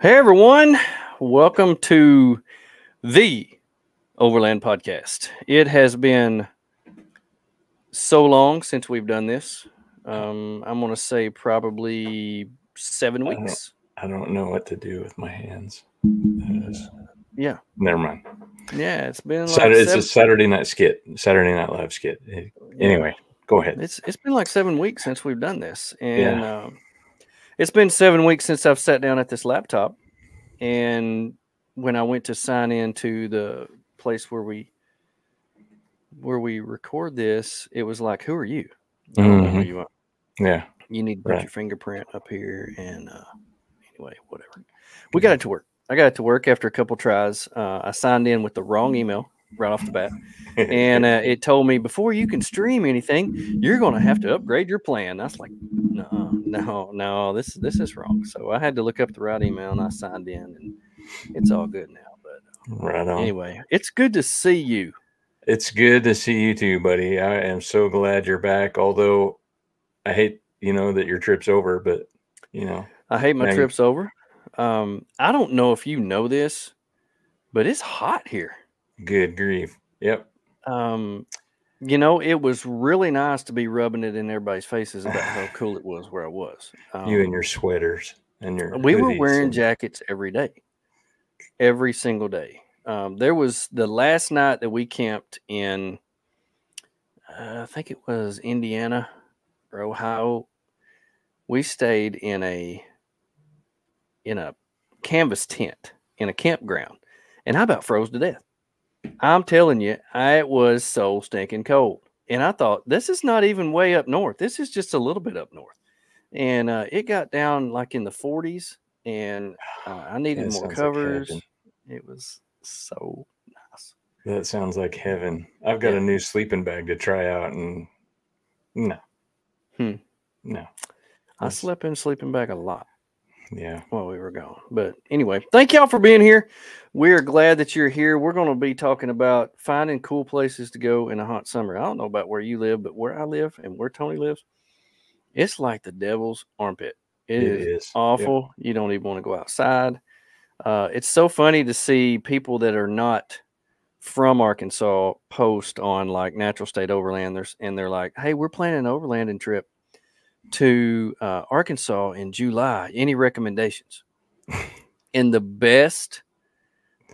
Hey everyone, welcome to the Overland Podcast. It has been so long since we've done this. I'm going to say probably 7 weeks. I don't know what to do with my hands. Yeah. Never mind. Yeah, it's been It's a Saturday Night Live skit. Anyway, go ahead. It's been like 7 weeks since we've done this, and it's been 7 weeks since I've sat down at this laptop. And when I went to sign into the place where we record this, it was like, "Who are you?" I don't know who you are. Yeah, you need to put your fingerprint up here. And anyway, whatever. We got it to work. I got it to work after a couple tries. I signed in with the wrong email right off the bat, and it told me before you can stream anything, you're going to have to upgrade your plan. I was like, no, this is wrong. So I had to look up the right email, and I signed in, and it's all good now. But right on. Anyway, it's good to see you. It's good to see you too, buddy. I am so glad you're back. Although I hate, that your trip's over, but I hate my trip's over. I don't know if you know this, but it's hot here. Good grief. Yep. It was really nice to be rubbing it in everybody's faces about how cool it was where I was. You and your sweaters and your We were wearing jackets every day, every single day. There was the last night that we camped in, I think it was Indiana or Ohio. We stayed in a canvas tent in a campground, and I about froze to death. I'm telling you, it was so stinking cold. And I thought, this is not even way up north. This is just a little bit up north. And it got down like in the 40s, and I needed more covers. Like it was so nice. That sounds like heaven. I've got a new sleeping bag to try out, and no. I slept in a sleeping bag a lot. Yeah. While we were gone. But anyway, thank y'all for being here. We're glad that you're here. We're going to be talking about finding cool places to go in a hot summer. I don't know about where you live, but where I live and where Tony lives, it's like the devil's armpit. It is awful. Yep. You don't even want to go outside. It's so funny to see people that are not from Arkansas post on like Natural State Overlanders, and they're like, hey, we're planning an overlanding trip to Arkansas in July. Any recommendations? And the best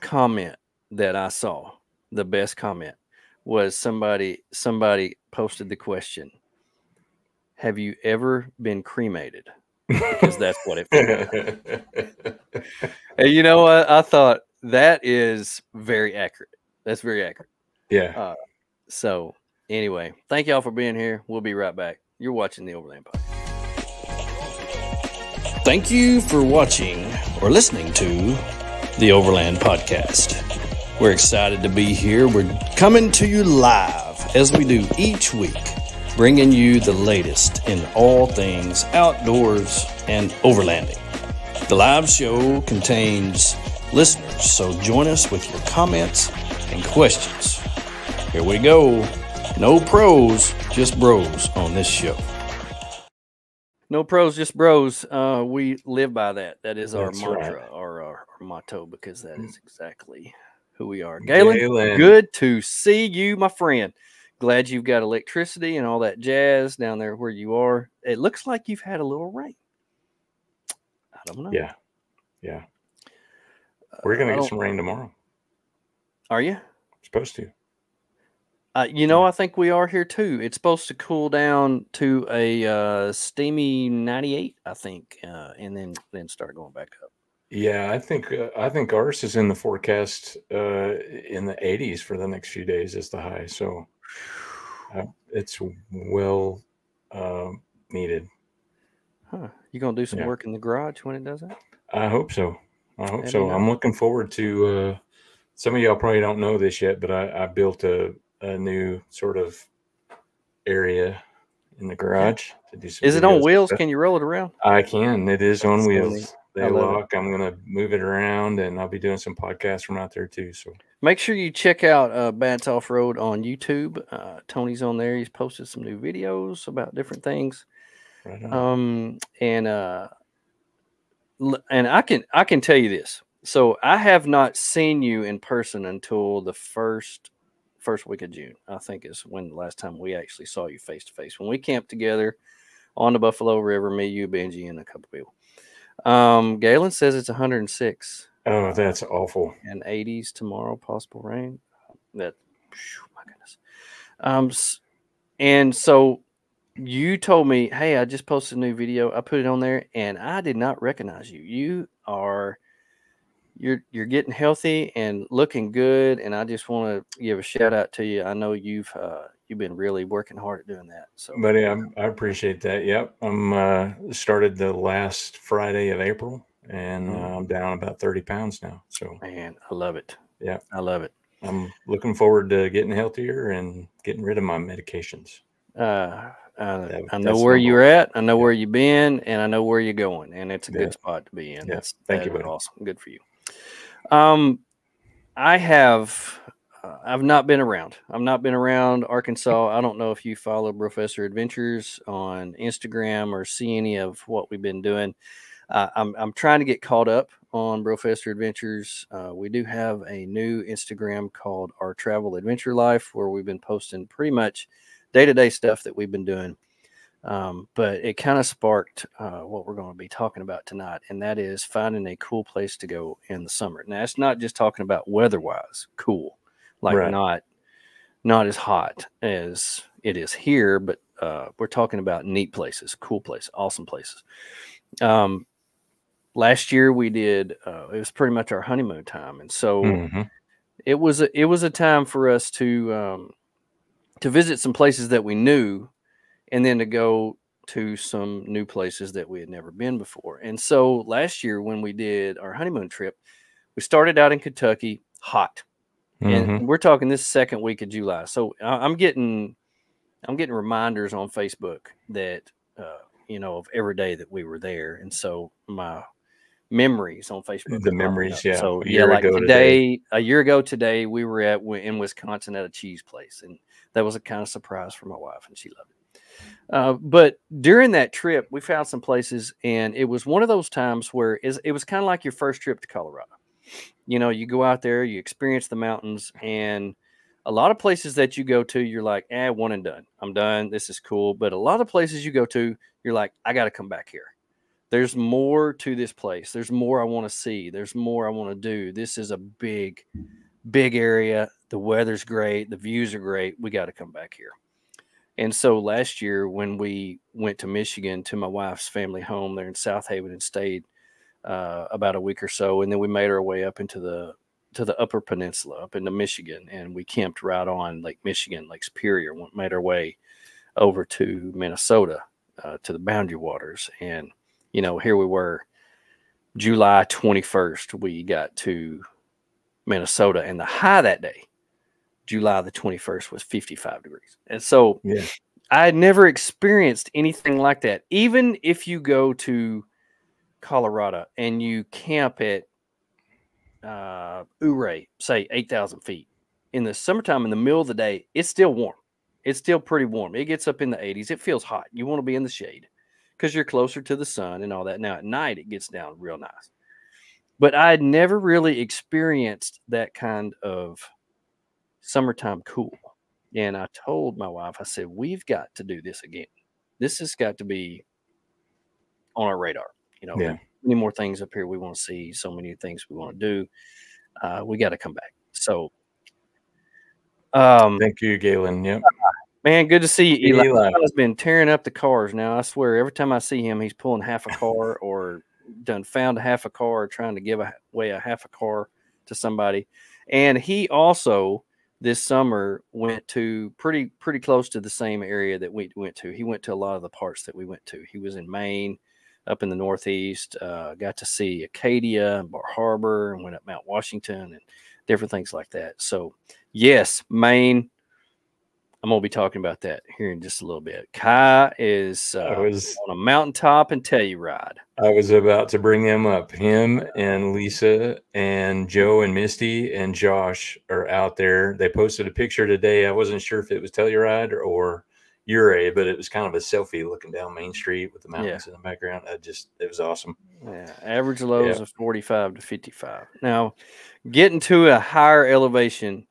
comment that I saw, the best comment was somebody posted the question, have you ever been cremated? Because that's what it felt like. And you know what? I thought that is very accurate. That's very accurate. Yeah. So anyway, thank y'all for being here. We'll be right back. You're watching the Overland Podcast. Thank you for watching or listening to the Overland Podcast. We're excited to be here. We're coming to you live as we do each week, bringing you the latest in all things outdoors and overlanding. The live show contains listeners, so join us with your comments and questions. Here we go. No pros, just bros on this show. No pros, just bros. We live by that. That is our mantra, or our motto, because that is exactly who we are. Galen, good to see you, my friend. Glad you've got electricity and all that jazz down there where you are. It looks like you've had a little rain. I don't know. Yeah. We're going to get some rain tomorrow. Are you? Supposed to. I think we are here too. It's supposed to cool down to a steamy 98, I think, and then start going back up. Yeah, I think ours is in the forecast in the 80s for the next few days is the high. So it's well needed. Huh? You gonna do some work in the garage when it does that? I hope so. I'm looking forward to. Some of y'all probably don't know this yet, but I built a new sort of area in the garage to do some. Is it on wheels? Can you roll it around? I can. It is on wheels. They lock. I'm going to move it around, and I'll be doing some podcasts from out there too. So make sure you check out Bats Off Road on YouTube. Tony's on there. He's posted some new videos about different things. Right on. and I can tell you this. So I have not seen you in person until the first week of June. I think is when the last time we actually saw you face to face, when we camped together on the Buffalo River, me, you, Benji, and a couple people. Galen says it's 106. Oh, that's awful. And 80s tomorrow, possible rain. That, my goodness. And so you told me, hey, I just posted a new video. I put it on there, and I did not recognize you. You're getting healthy and looking good, and I just want to give a shout out to you. I know you've been really working hard at doing that. So, buddy, I appreciate that. Yep, I'm started the last Friday of April, and I'm down about 30 pounds now. So, man, I love it. Yeah, I love it. I'm looking forward to getting healthier and getting rid of my medications. I know where you're at. I know where you've been, and I know where you're going, and it's a good spot to be in. Yeah. Thank you, buddy. Awesome. Good for you. I've not been around. I've not been around Arkansas. I don't know if you follow Professor Adventures on Instagram or see any of what we've been doing. I'm trying to get caught up on Professor Adventures. We do have a new Instagram called Our Travel Adventure Life, where we've been posting pretty much day-to-day stuff that we've been doing. But it kind of sparked what we're going to be talking about tonight, and that is finding a cool place to go in the summer. Now, it's not just talking about weather-wise cool, like not as hot as it is here, but we're talking about neat places, cool places, awesome places. Last year we did it was pretty much our honeymoon time, and so it was a time for us to visit some places that we knew, and then to go to some new places that we had never been before. And so last year when we did our honeymoon trip, we started out in Kentucky, hot, and we're talking this second week of July. So I'm getting reminders on Facebook that of every day that we were there, and so my memories on Facebook. The memories, yeah. So like today, a year ago today, we were in Wisconsin at a cheese place, and that was a kind of surprise for my wife, and she loved it. But during that trip, we found some places, and it was one of those times where it was kind of like your first trip to Colorado. You go out there, you experience the mountains, and a lot of places that you go to, you're like, one and done. I'm done. This is cool. But a lot of places you go to, you're like, I got to come back here. There's more to this place. There's more I want to see. There's more I want to do. This is a big, big area. The weather's great. The views are great. We got to come back here. And so last year when we went to Michigan, to my wife's family home there in South Haven, and stayed about a week or so, and then we made our way up into the Upper Peninsula, up into Michigan, and we camped right on Lake Michigan, Lake Superior. Made our way over to Minnesota, to the Boundary Waters, and here we were, July 21st, we got to Minnesota, and the high that day, July the 21st, was 55 degrees. And so I had never experienced anything like that. Even if you go to Colorado and you camp at Ouray, say 8,000 feet, in the summertime, in the middle of the day, it's still warm. It's still pretty warm. It gets up in the 80s. It feels hot. You want to be in the shade because you're closer to the sun and all that. Now at night, it gets down real nice. But I had never really experienced that kind of summertime cool. And I told my wife, I said, we've got to do this again. This has got to be on our radar. Many more things up here we want to see, so many things we want to do. We got to come back. So thank you, Galen. Yep. Man, good to see you. Eli has been tearing up the cars now. I swear, every time I see him, he's pulling half a car or found a half a car, or trying to give away a half a car to somebody. And he also this summer went to pretty close to the same area that we went to. He went to a lot of the parts that we went to. He was in Maine, up in the Northeast, got to see Acadia and Bar Harbor, and went up Mount Washington and different things like that. So yes, Maine, I'm going to be talking about that here in just a little bit. Kai is on a mountaintop and Telluride. I was about to bring him up. Him and Lisa and Joe and Misty and Josh are out there. They posted a picture today. I wasn't sure if it was Telluride or Uray, but it was kind of a selfie looking down Main Street with the mountains in the background. It was awesome. Yeah, average lows of 45 to 55. Now, getting to a higher elevation,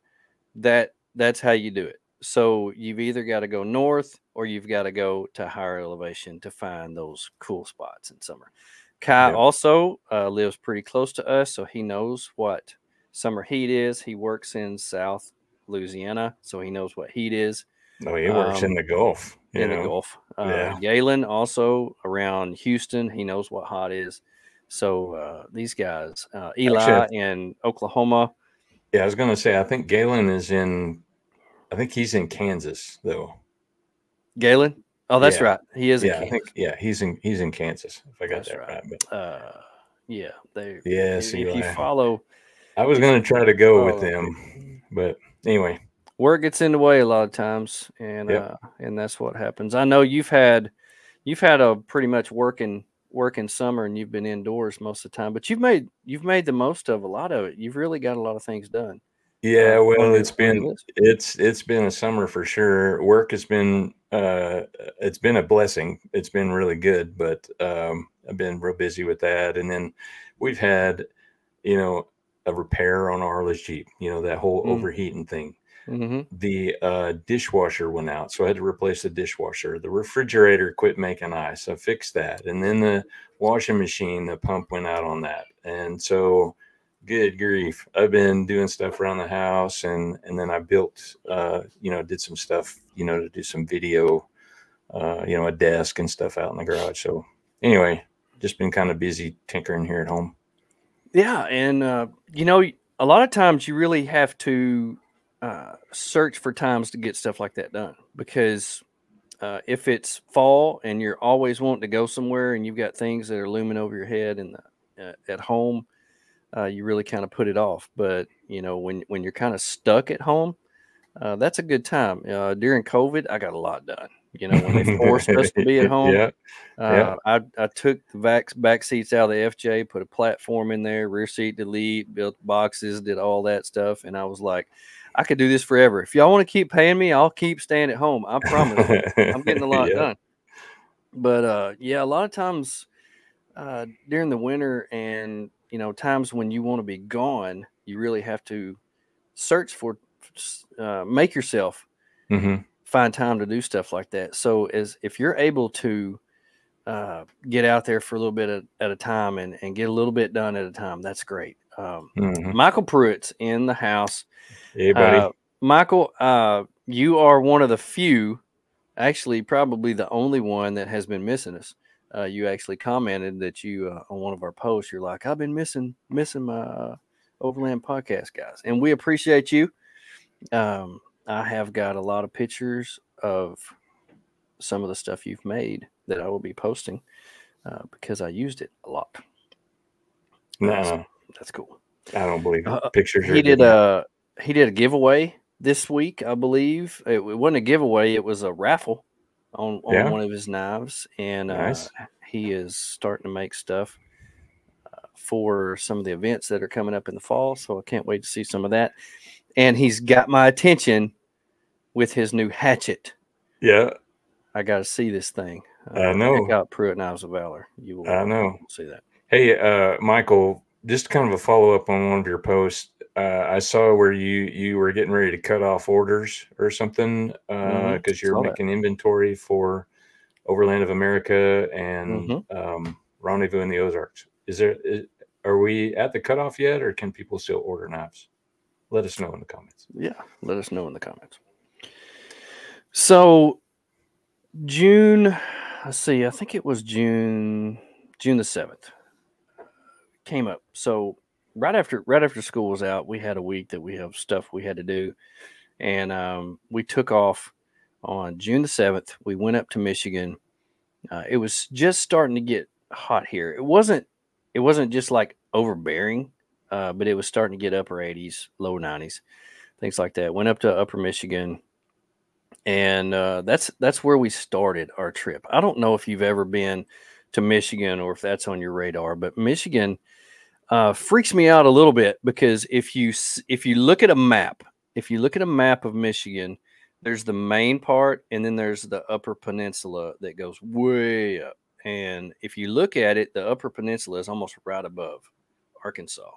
that's how you do it. So you've either got to go north or you've got to go to higher elevation to find those cool spots in summer. Kai also lives pretty close to us, so he knows what summer heat is. He works in South Louisiana, so he knows what heat is. No, he works in the Gulf. In the Gulf. Galen also around Houston. He knows what hot is. So these guys, Eli in Oklahoma. Yeah, I was going to say, I think Galen is he's in Kansas though. Galen? Oh, that's right. He is in Kansas. He's in Kansas, if I got that right. But, if you follow. I was going to try to go with them, but anyway. Work gets in the way a lot of times, and that's what happens. I know you've had a pretty much working summer, and you've been indoors most of the time, but you've made the most of a lot of it. You've really got a lot of things done. Yeah, well, it's been a summer for sure. Work has been it's been a blessing. It's been really good, but I've been real busy with that, and then we've had a repair on Arla's Jeep. That whole overheating thing. Mm-hmm. The dishwasher went out, so I had to replace the dishwasher. The refrigerator quit making ice, so I fixed that. And then the washing machine, the pump went out on that. And so, good grief, I've been doing stuff around the house, and then I built, did some stuff, to do some video, a desk and stuff out in the garage. So anyway, just been kind of busy tinkering here at home. Yeah, and a lot of times you really have to search for times to get stuff like that done, because if it's fall and you're always wanting to go somewhere and you've got things that are looming over your head and at home, you really kind of put it off. But when you're kind of stuck at home, that's a good time. During COVID, I got a lot done. When they forced us to be at home, I took the back seats out of the FJ, put a platform in there, rear seat delete, built boxes, did all that stuff, and I was like, I could do this forever. If y'all want to keep paying me, I'll keep staying at home. I promise. I'm getting a lot done. But a lot of times during the winter and times when you want to be gone, you really have to search for, make yourself find time to do stuff like that. So if you're able to get out there for a little bit at a time and get a little bit done at a time, that's great. Michael Pruitt's in the house. Hey, buddy. Michael, you are one of the few, actually probably the only one that has been missing us. You actually commented that you on one of our posts, you're like, I've been missing my Overland podcast guys, and we appreciate you. I have got a lot of pictures of some of the stuff you've made that I will be posting because I used it a lot. No, that's cool. I don't believe it. Pictures. He did a giveaway this week, I believe. It wasn't a giveaway; it was a raffle on one of his knives, and nice. He is starting to make stuff for some of the events that are coming up in the fall. So I can't wait to see some of that. And he's got my attention with his new hatchet. Yeah, I got to see this thing. I know. Check out Pruitt Knives of Valor. You will. I know. See that. Hey, Michael. Just kind of a follow up on one of your posts. I saw where you were getting ready to cut off orders or something because you're making inventory for Overland of America and Rendezvous in the Ozarks. Are we at the cutoff yet, or can people still order knives? Let us know in the comments. Yeah, let us know in the comments. So June, let's see, I think it was June the 7th. Came up. So right after school was out, we had a week that we have stuff we had to do, and we took off on June the 7th. We went up to Michigan. It was just starting to get hot here. It wasn't just like overbearing, but it was starting to get upper 80s, low 90s, things like that. Went up to upper Michigan, and that's where we started our trip. I don't know if you've ever been to Michigan or if that's on your radar, but Michigan freaks me out a little bit because if you look at a map of Michigan, There's the main part, and then there's the Upper Peninsula that goes way up. And if you look at it, the Upper Peninsula is almost right above Arkansas.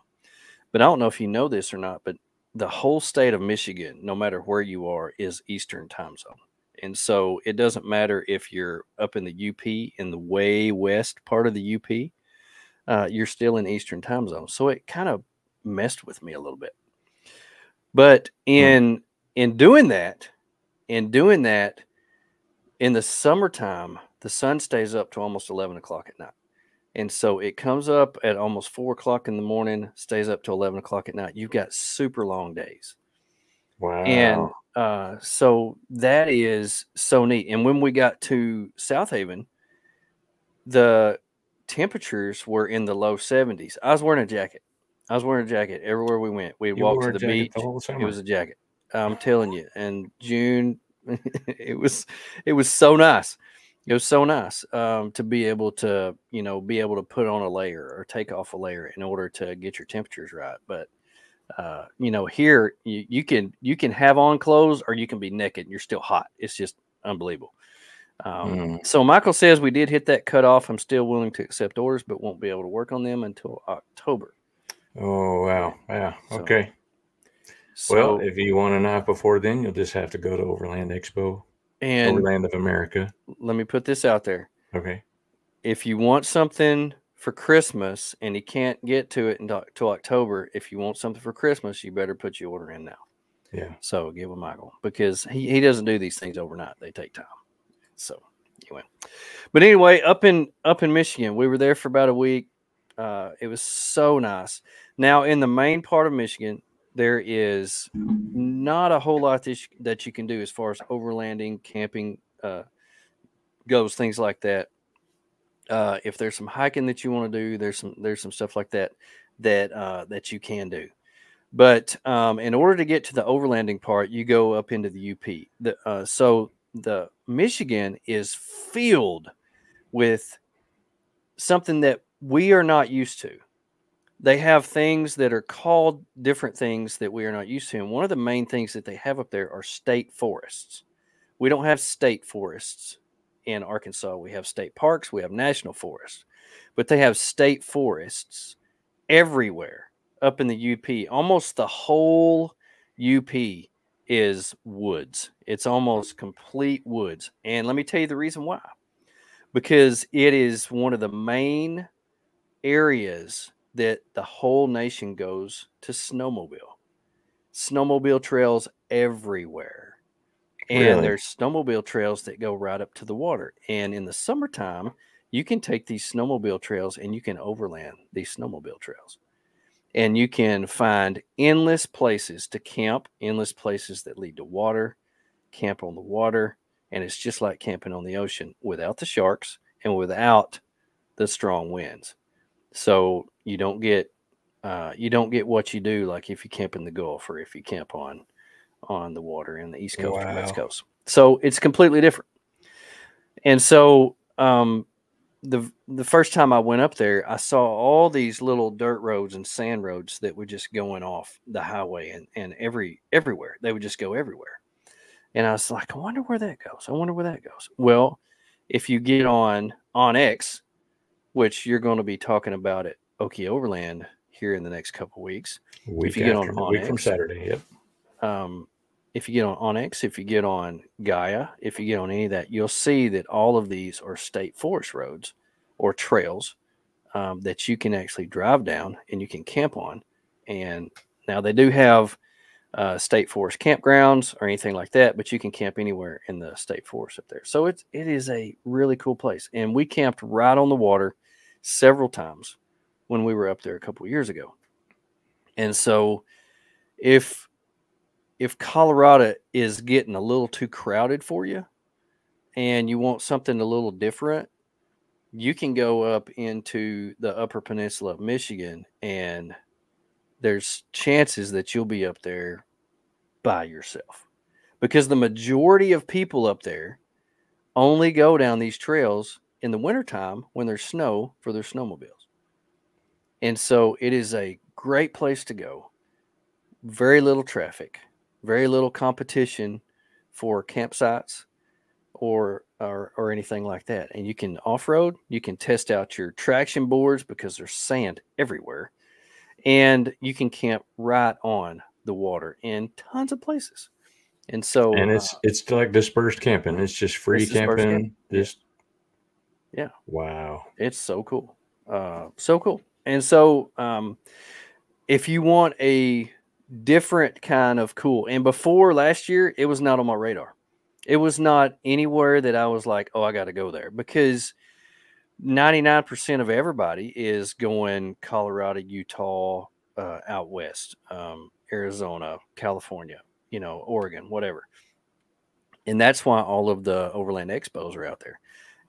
But I don't know if you know this or not, but the whole state of Michigan, no matter where you are, is Eastern time zone. And so it doesn't matter if you're up in the UP, in the way west part of the UP, you're still in Eastern time zone. So it kind of messed with me a little bit. But in doing that, in the summertime, the sun stays up to almost 11 o'clock at night. And so it comes up at almost 4 o'clock in the morning, stays up to 11 o'clock at night. You've got super long days. Wow. And so that is so neat. And when we got to South Haven, the temperatures were in the low 70s. I was wearing a jacket. Everywhere we went. We'd walk to the beach. It was a jacket. I'm telling you. And June, it was so nice. It was so nice to be able to, put on a layer or take off a layer in order to get your temperatures right. But here you can have on clothes or you can be naked and you're still hot. It's just unbelievable. So Michael says we did hit that cutoff. I'm still willing to accept orders, but won't be able to work on them until October. Oh, wow. Yeah. Okay. Well, if you want a knife before then, you'll just have to go to Overland Expo and Overland of America. Let me put this out there. Okay. If you want something for Christmas and he can't get to it until October, if you want something for Christmas, you better put your order in now. Yeah. So get with Michael because he doesn't do these things overnight. They take time. So anyway, up in Michigan, we were there for about a week. It was so nice. Now in the main part of Michigan, there is not a whole lot that you can do as far as overlanding, camping goes, things like that. If there's some hiking that you want to do, there's some stuff like that that you can do. But in order to get to the overlanding part, you go up into the UP. So the Michigan is filled with something that we are not used to. They have things that are called different things that we are not used to. And one of the main things that they have up there are state forests. We don't have state forests in Arkansas. We have state parks, we have national forests, but they have state forests everywhere up in the UP. Almost the whole UP is woods. It's almost complete woods. And let me tell you the reason why. Because it is one of the main areas that the whole nation goes to snowmobile. Snowmobile trails everywhere. And there's snowmobile trails that go right up to the water. And in the summertime, you can take these snowmobile trails and you can overland these snowmobile trails. And you can find endless places to camp, endless places that lead to water, camp on the water. And it's just like camping on the ocean without the sharks and without the strong winds. So you don't get what you do like if you camp in the Gulf or if you camp on the water in the East Coast or West Coast. So it's completely different. And so the first time I went up there, I saw all these little dirt roads and sand roads that were just going off the highway and everywhere. They would just go everywhere. And I was like, I wonder where that goes. Well, if you get on X, which you're going to be talking about at Okie Overland here in the next couple of weeks. If you get on X, from Saturday, yep. If you get on X, if you get on Gaia, if you get on any of that, you'll see that all of these are state forest roads or trails that you can actually drive down and you can camp on. And now they do have state forest campgrounds or anything like that, but you can camp anywhere in the state forest up there. So it is a really cool place. And we camped right on the water several times when we were up there a couple of years ago. And so if Colorado is getting a little too crowded for you and you want something a little different, you can go up into the Upper Peninsula of Michigan, and there's chances that you'll be up there by yourself, because the majority of people up there only go down these trails in the wintertime when there's snow for their snowmobiles. And so it is a great place to go. Very little traffic, very little competition for campsites or anything like that. And you can off-road, you can test out your traction boards because there's sand everywhere. And you can camp right on the water in tons of places. And so it's like dispersed camping. It's just free camping. Just yeah. Wow. It's so cool. So cool. And so if you want a different kind of cool, and before last year, it was not on my radar. It was not anywhere that I was like, oh, I got to go there, because 99% of everybody is going Colorado, Utah, out west, Arizona, California, Oregon, whatever. And that's why all of the Overland Expos are out there.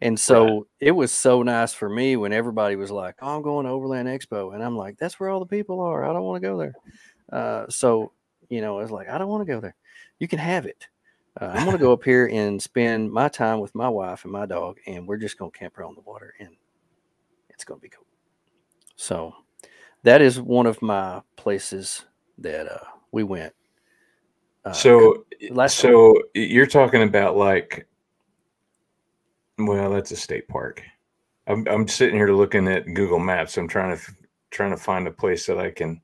And so it was so nice for me when everybody was like, oh, I'm going to Overland Expo. And I'm like, that's where all the people are. I don't want to go there. So, I was like, I don't want to go there. You can have it. I'm going to go up here and spend my time with my wife and my dog, and we're just going to camp around the water, and it's going to be cool. So that is one of my places that we went. So you're talking about like, well, that's a state park. I'm sitting here looking at Google Maps. I'm trying to find a place that I can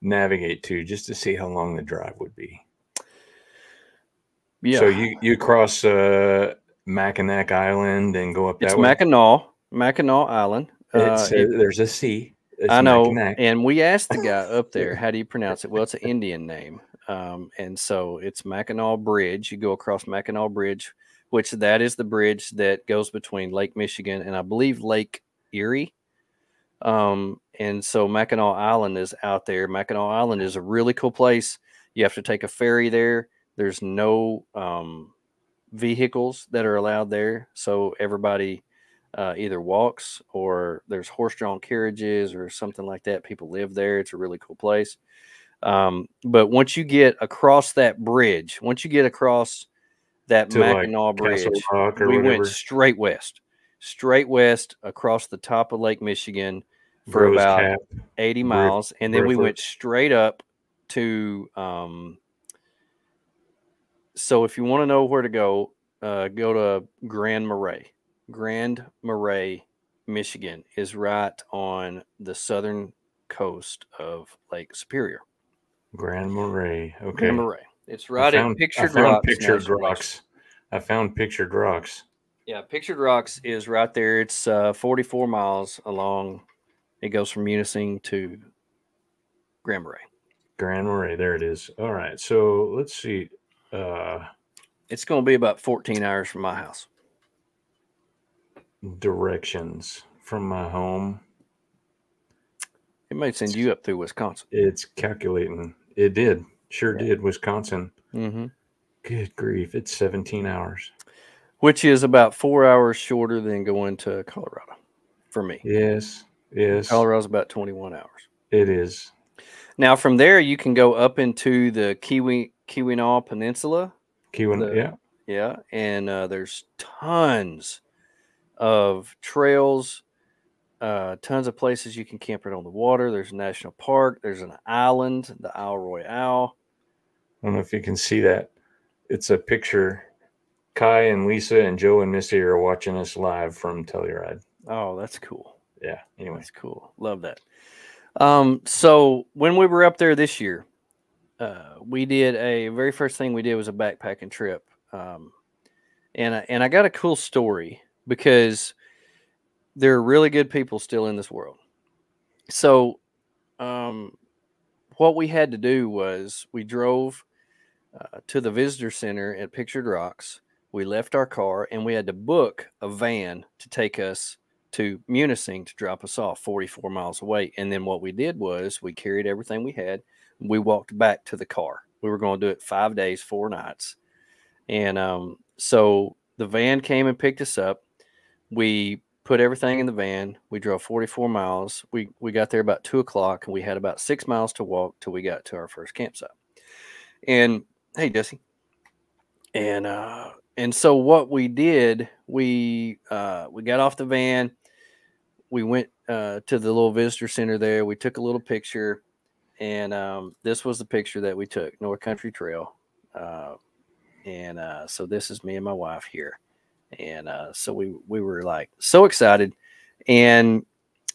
navigate to just to see how long the drive would be. Yeah. So you cross Mackinac Island and go up that way? It's Mackinac Island. There's a C. It's I know. Mackinac. And we asked the guy up there, how do you pronounce it? Well, it's an Indian name. And so it's Mackinac Bridge. You go across Mackinac Bridge, which that is the bridge that goes between Lake Michigan and I believe Lake Erie. And so Mackinac Island is out there. Mackinac Island is a really cool place. You have to take a ferry there. There's no vehicles that are allowed there. So everybody either walks or there's horse-drawn carriages or something like that. People live there. It's a really cool place. But once you get across that bridge, that Mackinac Bridge, we went straight west across the top of Lake Michigan for about 80 miles. And then we went straight up to, so if you want to know where to go to Grand Marais. Grand Marais, Michigan is right on the southern coast of Lake Superior. Grand Marais. Okay. Grand Marais. It's right at Pictured Rocks. I found Pictured Rocks. Yeah, Pictured Rocks is right there. It's 44 miles along. It goes from Munising to Grand Marais. Grand Marais. There it is. All right. So let's see. It's going to be about 14 hours from my house. Directions from my home. It might send you up through Wisconsin. It's calculating. It did. Sure did. Wisconsin. Mm-hmm. Good grief. It's 17 hours. Which is about 4 hours shorter than going to Colorado for me. Yes. Colorado's about 21 hours. It is. Now, from there, you can go up into the Keweenaw Peninsula. Yeah. And there's tons of trails, tons of places you can camp right on the water. There's a national park. There's an island, the Isle Royale. I don't know if you can see that. It's a picture. Kai and Lisa and Joe and Missy are watching us live from Telluride. Oh, that's cool. Yeah. Anyway, that's cool. Love that. So when we were up there this year, we did very first thing we did was a backpacking trip. And I got a cool story because there are really good people still in this world. So, what we had to do was we drove to the visitor center at Pictured Rocks. We left our car and we had to book a van to take us to Munising to drop us off 44 miles away. And then what we did was we carried everything we had. We walked back to the car. We were going to do it 5 days, 4 nights. And so the van came and picked us up. We put everything in the van. We drove 44 miles. We got there about 2 o'clock, and we had about 6 miles to walk till we got to our first campsite. And hey, Jesse. And so what we did, we got off the van. We went to the little visitor center there. We took a little picture, and this was the picture that we took. North Country Trail. And so this is me and my wife here. And so we were like so excited. And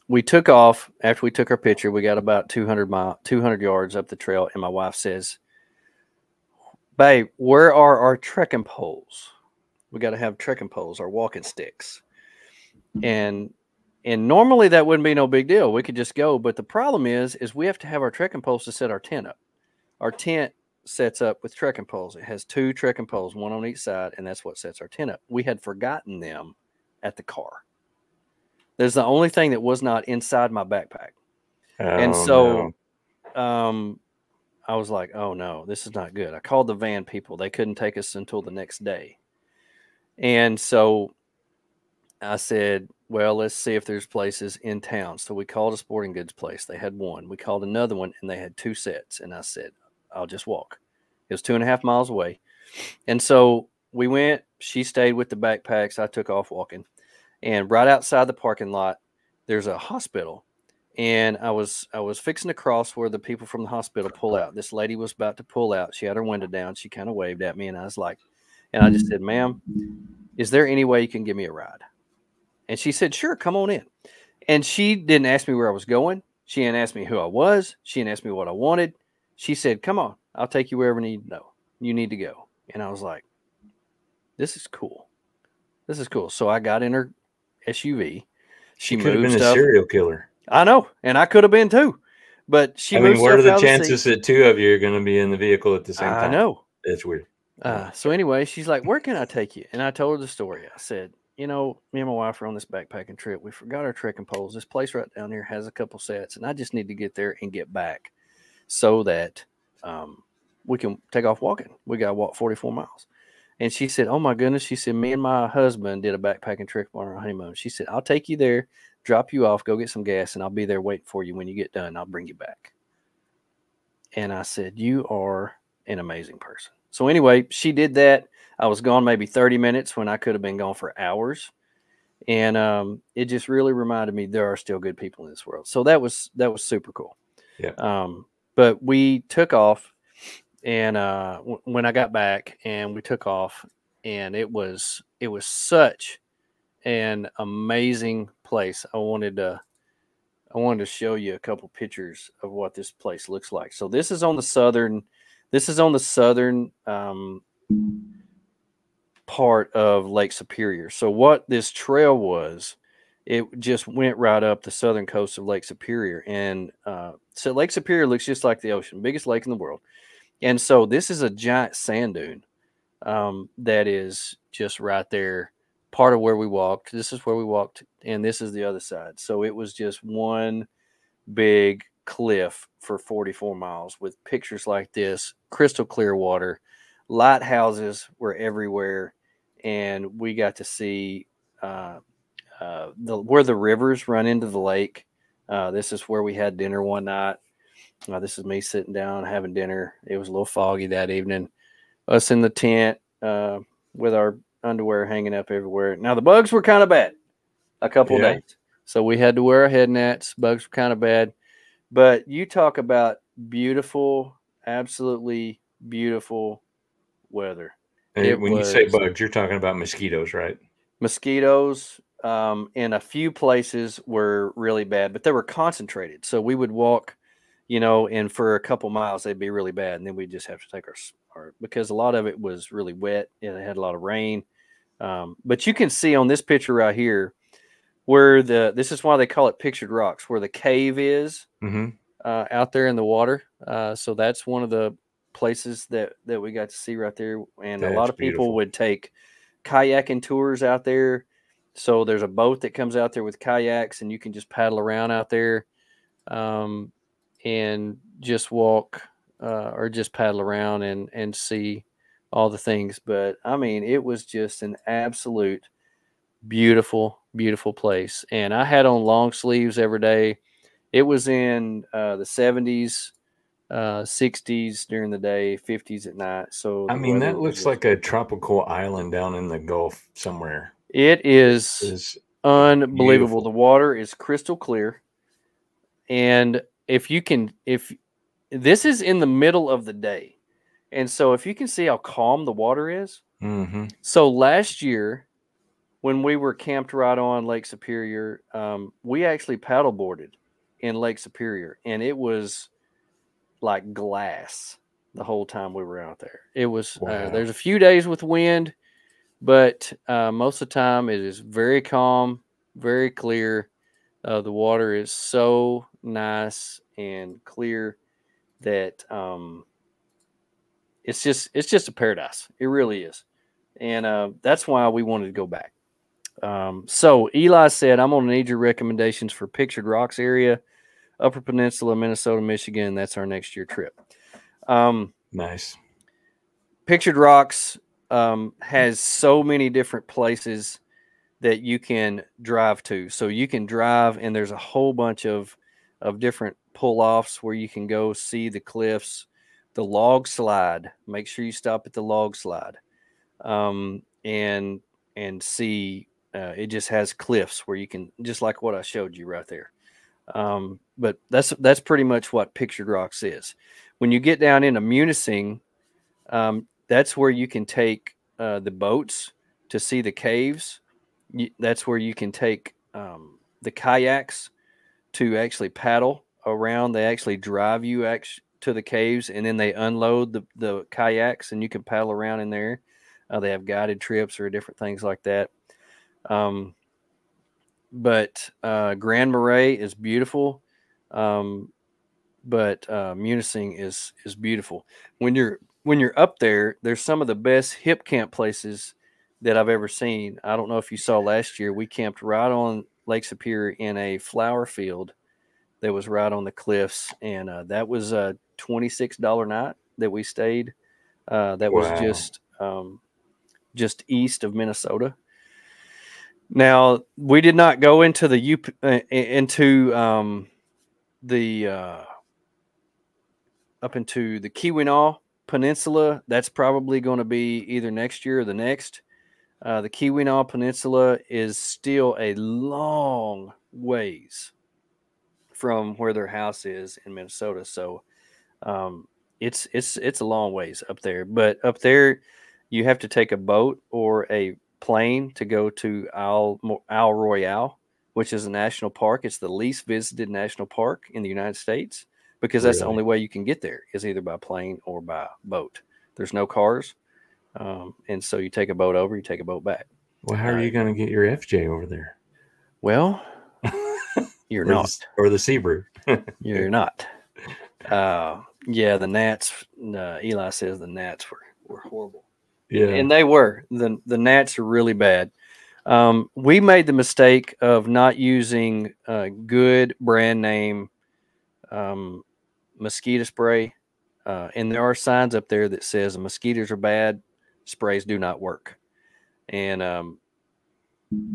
we took off. After we took our picture, we got about 200 yards up the trail. And my wife says, "Babe, where are our trekking poles? We got to have trekking poles, our walking sticks." And normally that wouldn't be no big deal. We could just go. But the problem is we have to have our trekking poles to set our tent up. Our tent sets up with trekking poles. It has 2 trekking poles, one on each side, and that's what sets our tent up. We had forgotten them at the car. There's the only thing that was not inside my backpack. And so I was like, oh no, this is not good. I called the van people. They couldn't take us until the next day. And so I said, well, let's see if there's places in town. So we called a sporting goods place. They had one. We called another one, and they had 2 sets. And I said, I'll just walk. It was 2.5 miles away. And so we went. She stayed with the backpacks. I took off walking. And right outside the parking lot, there's a hospital. And I was fixing to cross where the people from the hospital pull out. This lady was about to pull out. She had her window down. She kind of waved at me, and I was like, and I just said, "Ma'am, is there any way you can give me a ride?" And she said, "Sure, come on in." And she didn't ask me where I was going. She didn't ask me who I was. She didn't ask me what I wanted. She said, "Come on, I'll take you wherever you need to go." And I was like, this is cool. This is cool. So I got in her SUV. She could have been a serial killer. I know, and I could have been too. But she moved what are the chances that 2 of you are going to be in the vehicle at the same time? I know. It's weird. So anyway, she's like, "Where can I take you?" And I told her the story. I said, "You know, me and my wife are on this backpacking trip. We forgot our trekking poles. This place right down here has a couple sets, and I just need to get there and get back so that we can take off walking. We got to walk 44 miles. And she said, "Oh my goodness." She said, "Me and my husband did a backpacking trip on our honeymoon." She said, "I'll take you there, drop you off, go get some gas, and I'll be there waiting for you. When you get done, I'll bring you back." And I said, "You are an amazing person." So anyway, she did that. I was gone maybe 30 minutes when I could have been gone for hours. And it just really reminded me there are still good people in this world. So that was super cool. Yeah. But we took off, and when I got back, and we took off, and it was such an amazing place. I wanted to show you a couple pictures of what this place looks like. So this is on the southern part of Lake Superior. So what this trail was, it just went right up the southern coast of Lake Superior. And so Lake Superior looks just like the ocean, biggest lake in the world. And so this is a giant sand dune that is just right there, part of where we walked. This is where we walked, and this is the other side. So it was just one big cliff for 44 miles with pictures like this, crystal clear water, lighthouses were everywhere, and we got to see where the rivers run into the lake. This is where we had dinner one night. This is me sitting down having dinner. It was a little foggy that evening. Us in the tent with our underwear hanging up everywhere. Now the bugs were kind of bad a couple of days, so we had to wear our head nets. Bugs were kind of bad, but you talk about beautiful, absolutely beautiful weather. When you say bugs, you're talking about mosquitoes, right? Mosquitoes in a few places were really bad, but they were concentrated. So we would walk, and for a couple miles they'd be really bad, and then we just have to take our because a lot of it was really wet and it had a lot of rain. But you can see on this picture right here where this is why they call it pictured rocks, where the cave is out there in the water. So that's one of the places that we got to see right there. And a lot of people would take kayaking tours out there. So there's a boat that comes out there with kayaks, and you can just paddle around out there and just walk or just paddle around and see all the things. But I mean, it was just an absolute beautiful, beautiful place. And I had on long sleeves every day. It was in the 70s, 60s during the day, 50s at night. So I mean, that looks like a tropical island down in the Gulf somewhere. It is unbelievable. Beautiful. The water is crystal clear. And if this is in the middle of the day, And so if you can see how calm the water is. Mm-hmm. So last year, when we were camped right on Lake Superior, we actually paddleboarded in Lake Superior, and it was like glass the whole time we were out there. It was Wow. there's a few days with wind, but most of the time it is very calm, very clear. The water is so nice and clear that it's just a paradise. It really is, and that's why we wanted to go back. So Eli said, "I'm gonna need your recommendations for Pictured Rocks area, Upper Peninsula, Minnesota, Michigan. That's our next year trip." Nice. Pictured Rocks has so many different places that you can drive to. So you can drive, and there's a whole bunch of different pull-offs where you can go see the cliffs, the log slide. Make sure you stop at the log slide, and see. It just has cliffs where you can, just like what I showed you right there. But that's pretty much what Pictured Rocks is. When you get down into Munising, that's where you can take the boats to see the caves. That's where you can take the kayaks to actually paddle around. They actually drive you to the caves, and then they unload the kayaks, and you can paddle around in there. They have guided trips or different things like that. But Grand Marais is beautiful. But Munising is beautiful. When you're up there, there's some of the best hip camp places that I've ever seen. I don't know if you saw last year, we camped right on Lake Superior in a flower field that was right on the cliffs, and that was a $26 night that we stayed. That was just east of Minnesota. Now, we did not go into the up into the Keweenaw Peninsula. That's probably going to be either next year or the next. The Keweenaw Peninsula is still a long ways from where their house is in Minnesota, so it's a long ways up there. But up there, you have to take a boat or a plane to go to Isle Royale, which is a national park. It's the least visited national park in the United States, because that's the only way you can get there, is either by plane or by boat. There's no cars, and so you take a boat over, you take a boat back. Well, how are you going to get your FJ over there? Well, you're not. Or the Sebrew. You're not. Yeah, the gnats. Eli says the gnats were horrible. Yeah, and they were. The gnats are really bad. We made the mistake of not using good brand name mosquito spray, and there are signs up there that says mosquitoes are bad, sprays do not work, and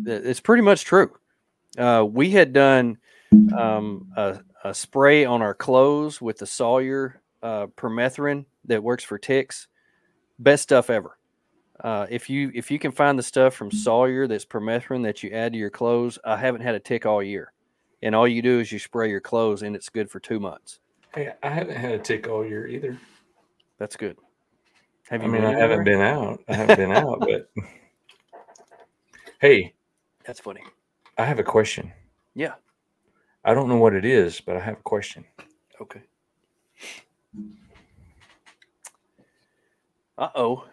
it's pretty much true. We had done a spray on our clothes with the Sawyer permethrin that works for ticks. Best stuff ever. If you can find the stuff from Sawyer that's permethrin that you add to your clothes, I haven't had a tick all year. And all you do is you spray your clothes, and it's good for 2 months. Hey, I haven't had a tick all year either. That's good. I haven't been out. But hey, that's funny. I have a question. Yeah. I don't know what it is, but I have a question. Okay. Uh-oh.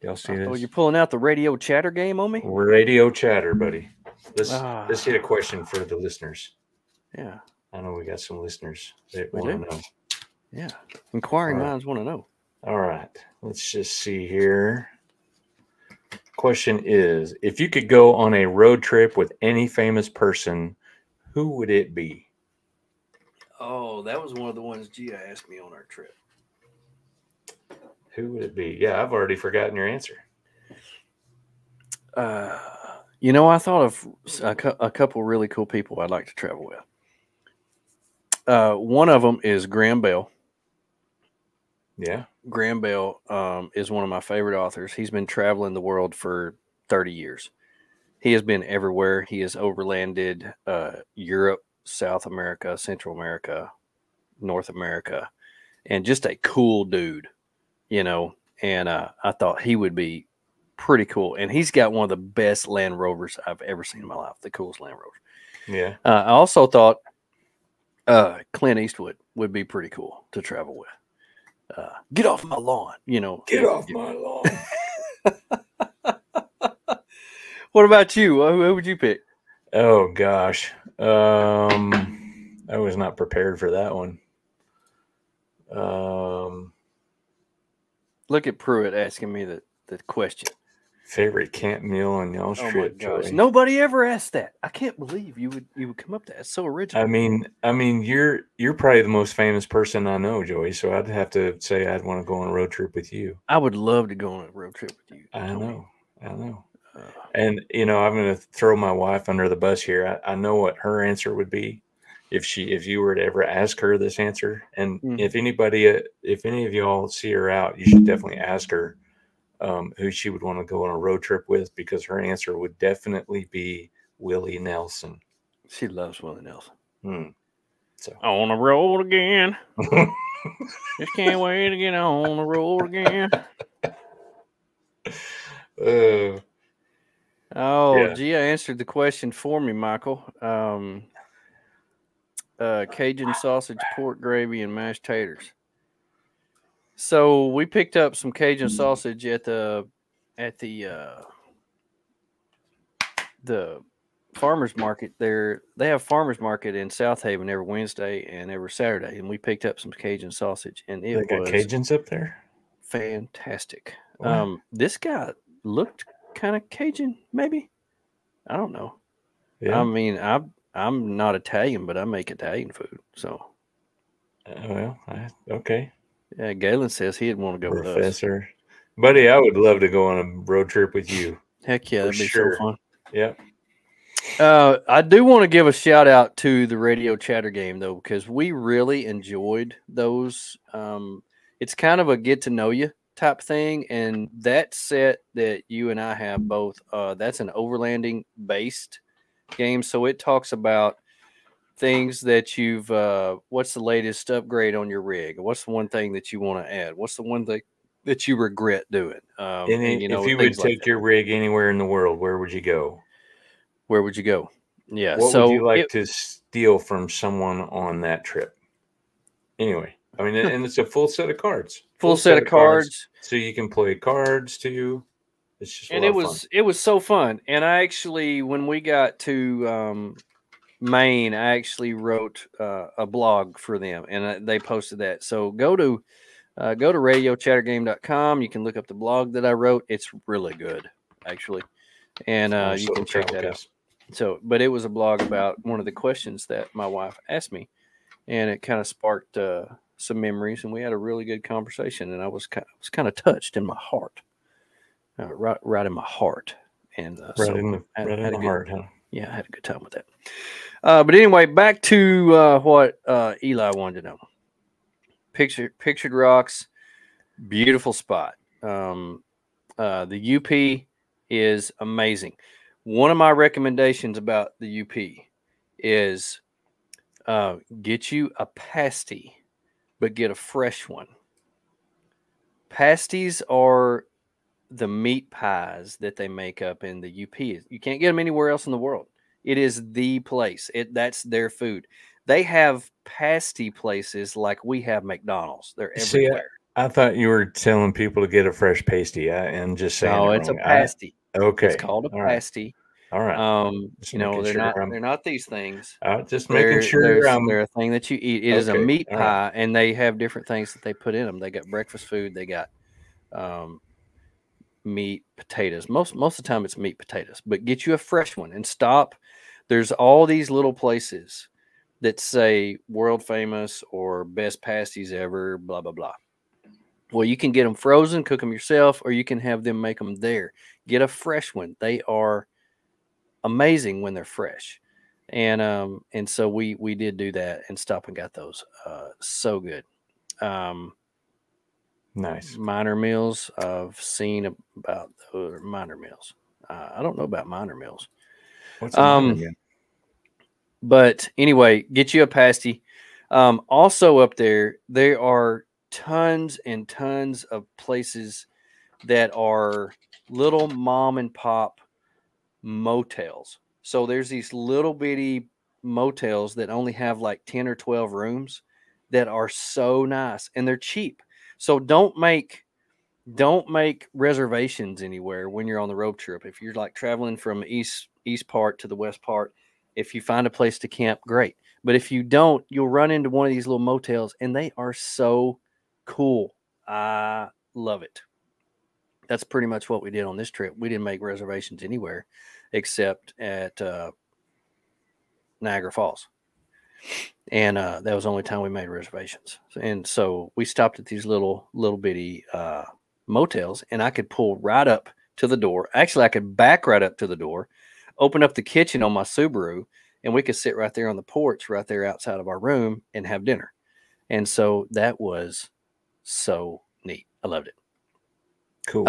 Y'all see this? Oh, you're pulling out the radio chatter game on me? Radio chatter, buddy. Let's hit a question for the listeners. Yeah. I know we got some listeners that want to know. Yeah. Inquiring minds want to know. All right. Let's just see here. Question is, if you could go on a road trip with any famous person, who would it be? Oh, that was one of the ones Gia asked me on our trip. Who would it be? Yeah, I've already forgotten your answer. I thought of a couple really cool people I'd like to travel with. One of them is Graham Bell. Yeah. Graham Bell is one of my favorite authors. He's been traveling the world for 30 years. He has been everywhere. He has overlanded Europe, South America, Central America, North America, and just a cool dude, you know. And I thought he would be pretty cool. And he's got one of the best Land Rovers I've ever seen in my life, the coolest Land Rover. Yeah. I also thought Clint Eastwood would be pretty cool to travel with. Get off my lawn, you know. Get off my lawn. What about you? Who would you pick? Oh gosh, I was not prepared for that one. Look at Pruitt asking me the question. Favorite camp meal on y'all's trip, Joey? Nobody ever asked that. I can't believe you would come up with that. It's so original. I mean, you're probably the most famous person I know, Joey. So I'd have to say I'd want to go on a road trip with you. I would love to go on a road trip with you. I know. And you know, I'm going to throw my wife under the bus here. I know what her answer would be if you were to ever ask her this answer. And if any of y'all see her out, you should definitely ask her who she would want to go on a road trip with, because her answer would definitely be Willie Nelson. She loves Willie Nelson. So on the road again. Just can't wait to get on the road again. Gia answered the question for me, Michael. Cajun sausage, pork gravy, and mashed taters. So we picked up some Cajun sausage at the farmers market there. They have farmers market in South Haven every Wednesday and every Saturday, and we picked up some Cajun sausage, and it was Cajuns up there. Fantastic. Wow. This guy looked kind of Cajun, maybe. I don't know. Yeah. I mean, I'm not Italian, but I make Italian food. So, okay. Yeah, Galen says he'd want to go with us. Professor, buddy, I would love to go on a road trip with you. Heck yeah, that'd be so fun. Yeah. I do want to give a shout out to the Radio Chatter game though, because we really enjoyed those. It's kind of a get to know you type thing, and that set that you and I have both, that's an overlanding based game, so it talks about things that you've what's the latest upgrade on your rig, what's the one thing that you want to add, what's the one thing that you regret doing, and you know, if you would take your rig anywhere in the world, where would you go? Yeah, what would you like to steal from someone on that trip? Anyway, I mean, and it's a full set of cards. Full set of cards. So you can play cards too. It's just it was so fun. And I actually, when we got to Maine, I actually wrote a blog for them, and they posted that. So go to radiochattergame.com. You can look up the blog that I wrote. It's really good, actually, and you can check that out. So, but it was a blog about one of the questions that my wife asked me, and it kind of sparked some memories, and we had a really good conversation, and I was kind of touched in my heart, right in my heart, and right in the heart, huh? Yeah, I had a good time with that. But anyway, back to what Eli wanted to know. Pictured Rocks, beautiful spot. The UP is amazing. One of my recommendations about the UP is get you a pasty, but get a fresh one. Pasties are the meat pies that they make up in the UP. You can't get them anywhere else in the world. It is the place. That's their food. They have pasty places like we have McDonald's. They're everywhere. See, I thought you were telling people to get a fresh pasty. And just saying. No, it's a pasty. Okay, it's called a pasty. All right. You know, they're not these things. Just making sure they're a thing that you eat. It is a meat pie, and they have different things that they put in them. They got breakfast food. They got meat, potatoes. Most of the time it's meat, potatoes. But get you a fresh one and stop. There's all these little places that say world famous or best pasties ever, blah, blah, blah. Well, you can get them frozen, cook them yourself, or you can have them make them there. Get a fresh one. They are amazing when they're fresh. And so we did do that and stop and got those. So good. Nice. Minor Meals. I've seen about those Minor Meals. I don't know about Minor Meals. What's a minor meal? But anyway, get you a pasty. Also up there are tons and tons of places that are little mom and pop motels. So there's these little bitty motels that only have like 10 or 12 rooms that are so nice and they're cheap. So don't make reservations anywhere when you're on the road trip. If you're like traveling from east part to the west part, if you find a place to camp, great. But if you don't, you'll run into one of these little motels and they are so cool. I love it. That's pretty much what we did on this trip. We didn't make reservations anywhere except at Niagara Falls. And that was the only time we made reservations. And so we stopped at these little bitty motels, and I could pull right up to the door. Actually, I could back right up to the door, open up the kitchen on my Subaru, and we could sit right there on the porch right there outside of our room and have dinner. And so that was so neat. I loved it. Cool.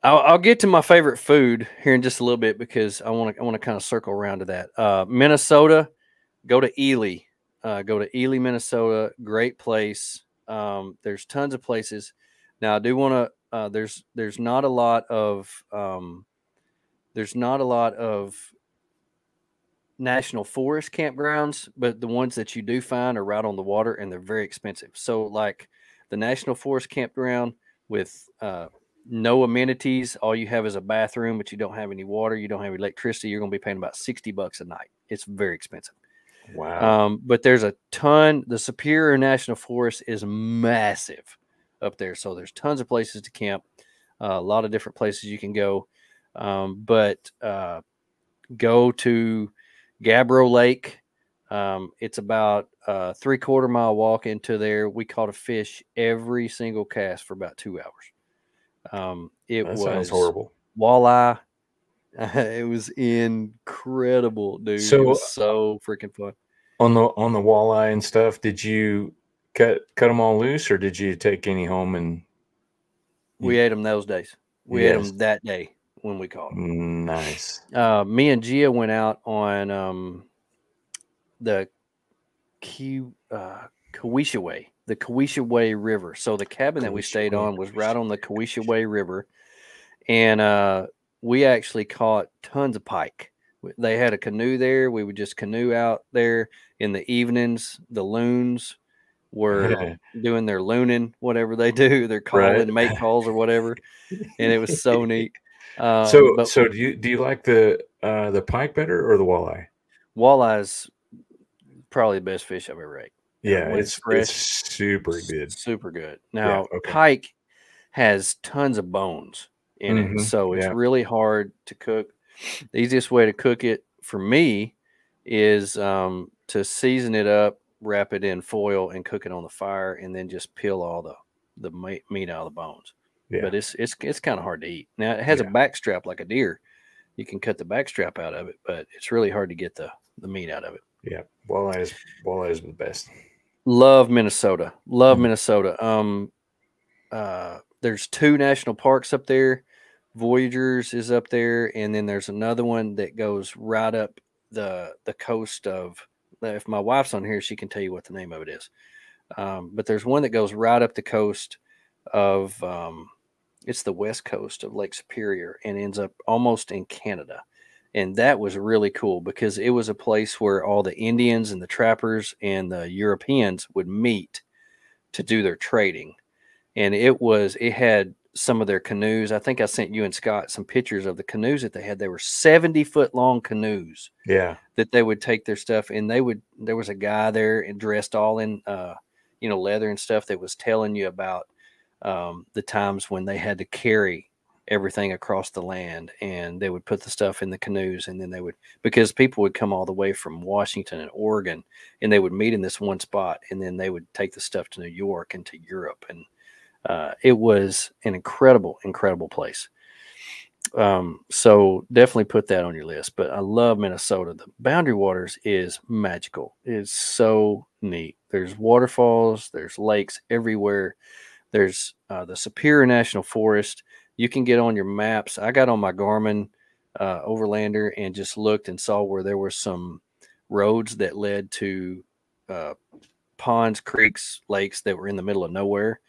I'll get to my favorite food here in just a little bit because I want to kind of circle around to that. Minnesota, go to Ely. Go to Ely, Minnesota. Great place. There's tons of places. Now I do want to. There's not a lot of national forest campgrounds, but the ones that you do find are right on the water and they're very expensive. So like the national forest campground with no amenities, all you have is a bathroom, but you don't have any water, you don't have electricity, you're going to be paying about $60 a night. It's very expensive. Wow. But there's a ton. The Superior National Forest is massive up there, so there's tons of places to camp, a lot of different places you can go. But go to Gabbro Lake. It's about a 3/4 mile walk into there. We caught a fish every single cast for about 2 hours. That sounds horrible. Walleye. It was incredible, dude. So, it was so freaking fun. On the walleye and stuff, did you cut them all loose, or did you take any home and? We ate them those days. We ate them that day when we caught them. Nice. Me and Gia went out on the Cowichaway, the Cowichaway River. So the cabin that we stayed on was right on the Cowichaway River, and we actually caught tons of pike. They had a canoe there. We would just canoe out there in the evenings. The loons were doing their looning, whatever they do. They're calling mate calls or whatever, and it was so neat. So do you like the pike better or the walleye? Walleye's probably the best fish I've ever ate. Yeah, it's fresh, it's super good. Super good. Now, pike has tons of bones in it, so it's really hard to cook. The easiest way to cook it for me is to season it up, wrap it in foil, and cook it on the fire, and then just peel all the meat out of the bones. Yeah. But it's kind of hard to eat. Now it has a back strap like a deer. You can cut the back strap out of it, but it's really hard to get the meat out of it. Yeah, walleye is the best. Love Minnesota. Love Minnesota. There's 2 national parks up there. Voyagers is up there, and then there's another one that goes right up the coast of. If my wife's on here, she can tell you what the name of it is. But there's one that goes right up the coast of. It's the west coast of Lake Superior and ends up almost in Canada, and that was really cool because it was a place where all the Indians and the trappers and the Europeans would meet to do their trading, and it had some of their canoes. I think I sent you and Scott some pictures of the canoes that they had. They were 70-foot long canoes. Yeah. That they would take their stuff, and there was a guy there and dressed all in, leather and stuff that was telling you about the times when they had to carry everything across the land, and they would put the stuff in the canoes, and then because people would come all the way from Washington and Oregon, and they would meet in this one spot, and then they would take the stuff to New York and to Europe. And it was an incredible, incredible place. So definitely put that on your list. But I love Minnesota. The Boundary Waters is magical. It's so neat. There's waterfalls, there's lakes everywhere. There's the Superior National Forest. You can get on your maps. I got on my Garmin Overlander and just looked and saw where there were some roads that led to ponds, creeks, lakes that were in the middle of nowhere,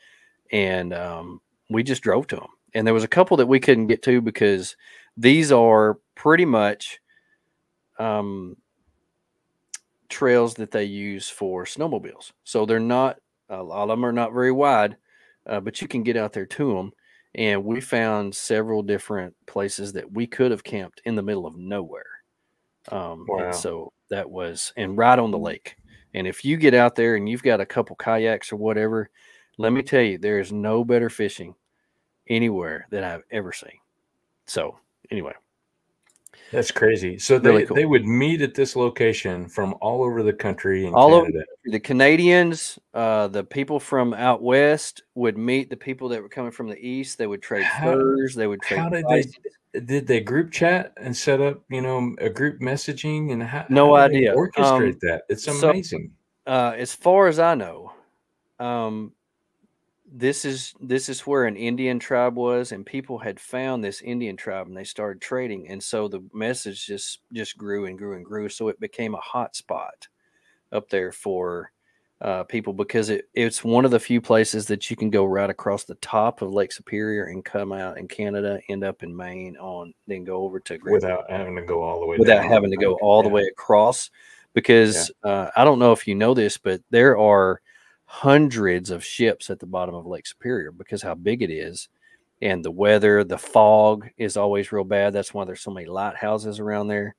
and we just drove to them. And there was a couple that we couldn't get to because these are pretty much trails that they use for snowmobiles. So they're not, a lot of them are not very wide, but you can get out there to them. And we found several different places that we could have camped in the middle of nowhere. And so that was, and right on the lake. And if you get out there and you've got a couple kayaks or whatever, let me tell you, there is no better fishing anywhere that I've ever seen. So anyway, that's crazy. So really cool. They would meet at this location from all over the country in all Canada. Over the Canadians, the people from out west would meet the people that were coming from the east. They would trade furs. They would trade. How did they group chat and set up, a group messaging, and how did they orchestrate that? It's amazing. As far as I know, this is where an Indian tribe was, and people had found this Indian tribe and they started trading, and so the message just grew and grew and grew. So it became a hot spot up there for people, because it's one of the few places that you can go right across the top of Lake Superior and come out in Canada, end up in Maine, then go over to without having to go all the way the way across. Because I don't know if you know this, but there are hundreds of ships at the bottom of Lake Superior because how big it is, and the weather, the fog is always real bad. That's why there's so many lighthouses around there.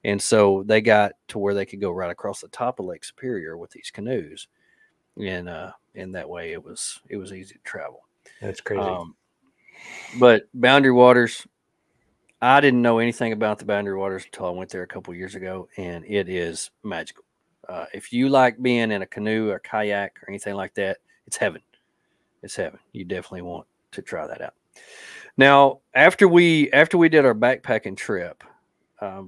And so they got to where they could go right across the top of Lake Superior with these canoes, and that way it was easy to travel. That's crazy. But Boundary Waters, I didn't know anything about the Boundary Waters until I went there a couple years ago, and it is magical. If you like being in a canoe or kayak or anything like that, it's heaven. It's heaven. You definitely want to try that out. Now, after we did our backpacking trip,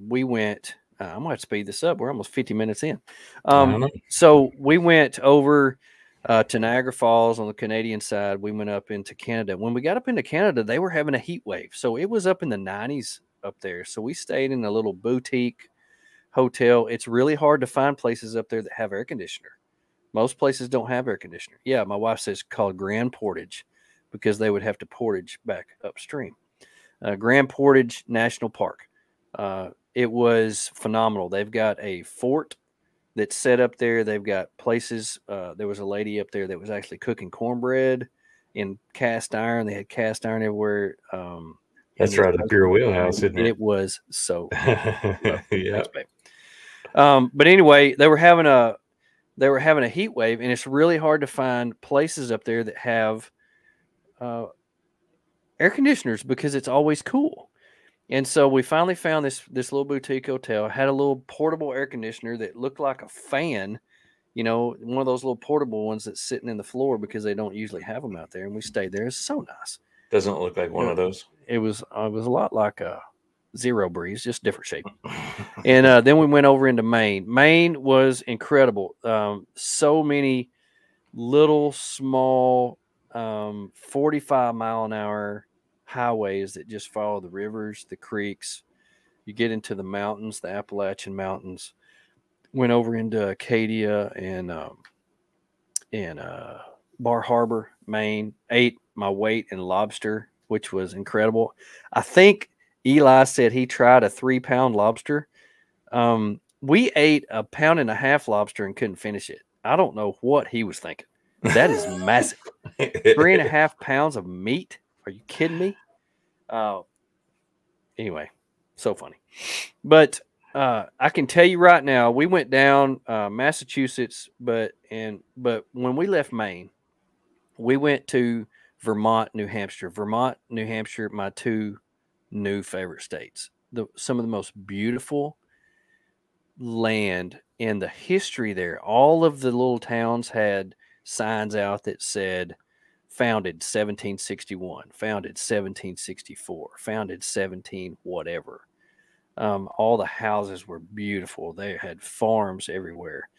we went. I'm going to speed this up. We're almost 50 minutes in. So we went over to Niagara Falls on the Canadian side. We went up into Canada. When we got up into Canada, they were having a heat wave. So it was up in the 90s up there. So we stayed in a little boutique hotel. It's really hard to find places up there that have air conditioner. Most places don't have air conditioner. Yeah, my wife says it's called Grand Portage because they would have to portage back upstream. Grand Portage National Park. It was phenomenal. They've got a fort that's set up there. They've got places. There was a lady up there that was actually cooking cornbread in cast iron. They had cast iron everywhere. That's right up your wheelhouse, isn't it? It was so. Yeah. But anyway, they were having a heat wave, and it's really hard to find places up there that have air conditioners because it's always cool. And so we finally found this little boutique hotel. It had a little portable air conditioner that looked like a fan, one of those little portable ones that's sitting in the floor because they don't usually have them out there. And we stayed there. It's so nice. Doesn't look like one of those. It was a lot like a Zero Breeze, just different shape. And then we went over into Maine. Maine was incredible. So many little small 45-mile-an-hour highways that just follow the rivers, the creeks. You get into the mountains, the Appalachian Mountains. Went over into Acadia and Bar Harbor, Maine. Ate my weight in lobster, which was incredible. I think Eli said he tried a 3-pound lobster. We ate a 1.5 pound lobster and couldn't finish it. I don't know what he was thinking. That is massive. 3.5 pounds of meat. Are you kidding me? Anyway, so funny. But I can tell you right now, we went down Massachusetts, but when we left Maine, we went to Vermont, New Hampshire. Vermont, New Hampshire, my two new favorite states. Some of the most beautiful land and the history there. All of the little towns had signs out that said founded 1761, founded 1764, founded 17 whatever. All the houses were beautiful. They had farms everywhere.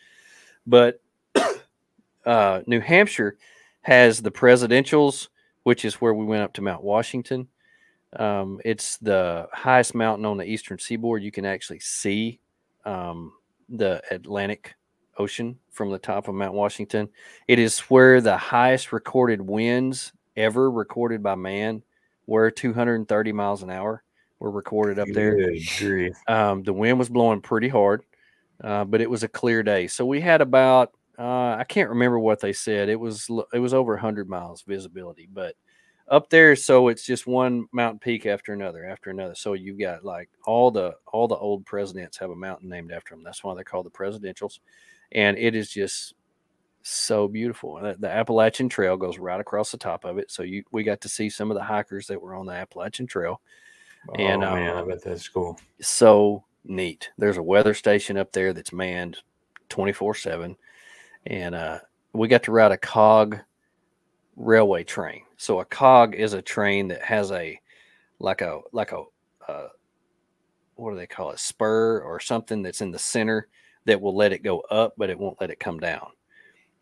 But New Hampshire has the presidentials, which is where we went up to Mount Washington. It's the highest mountain on the eastern seaboard. You can actually see the Atlantic Ocean from the top of Mount Washington. It is where the highest recorded winds ever recorded by man were 230 miles an hour were recorded up there. Good grief. The wind was blowing pretty hard, but it was a clear day. So we had about I can't remember what they said. It was over 100 miles visibility, but up there, so it's just one mountain peak after another after another. So you've got like all the old presidents have a mountain named after them. That's why they're called the presidentials, and it is just so beautiful. The Appalachian Trail goes right across the top of it. So we got to see some of the hikers that were on the Appalachian Trail. And man, I bet that's cool. So neat. There's a weather station up there that's manned 24/7, and we got to ride a cog railway train. So a cog is a train that has a what do they call it, spur or something that's in the center that will let it go up, but it won't let it come down.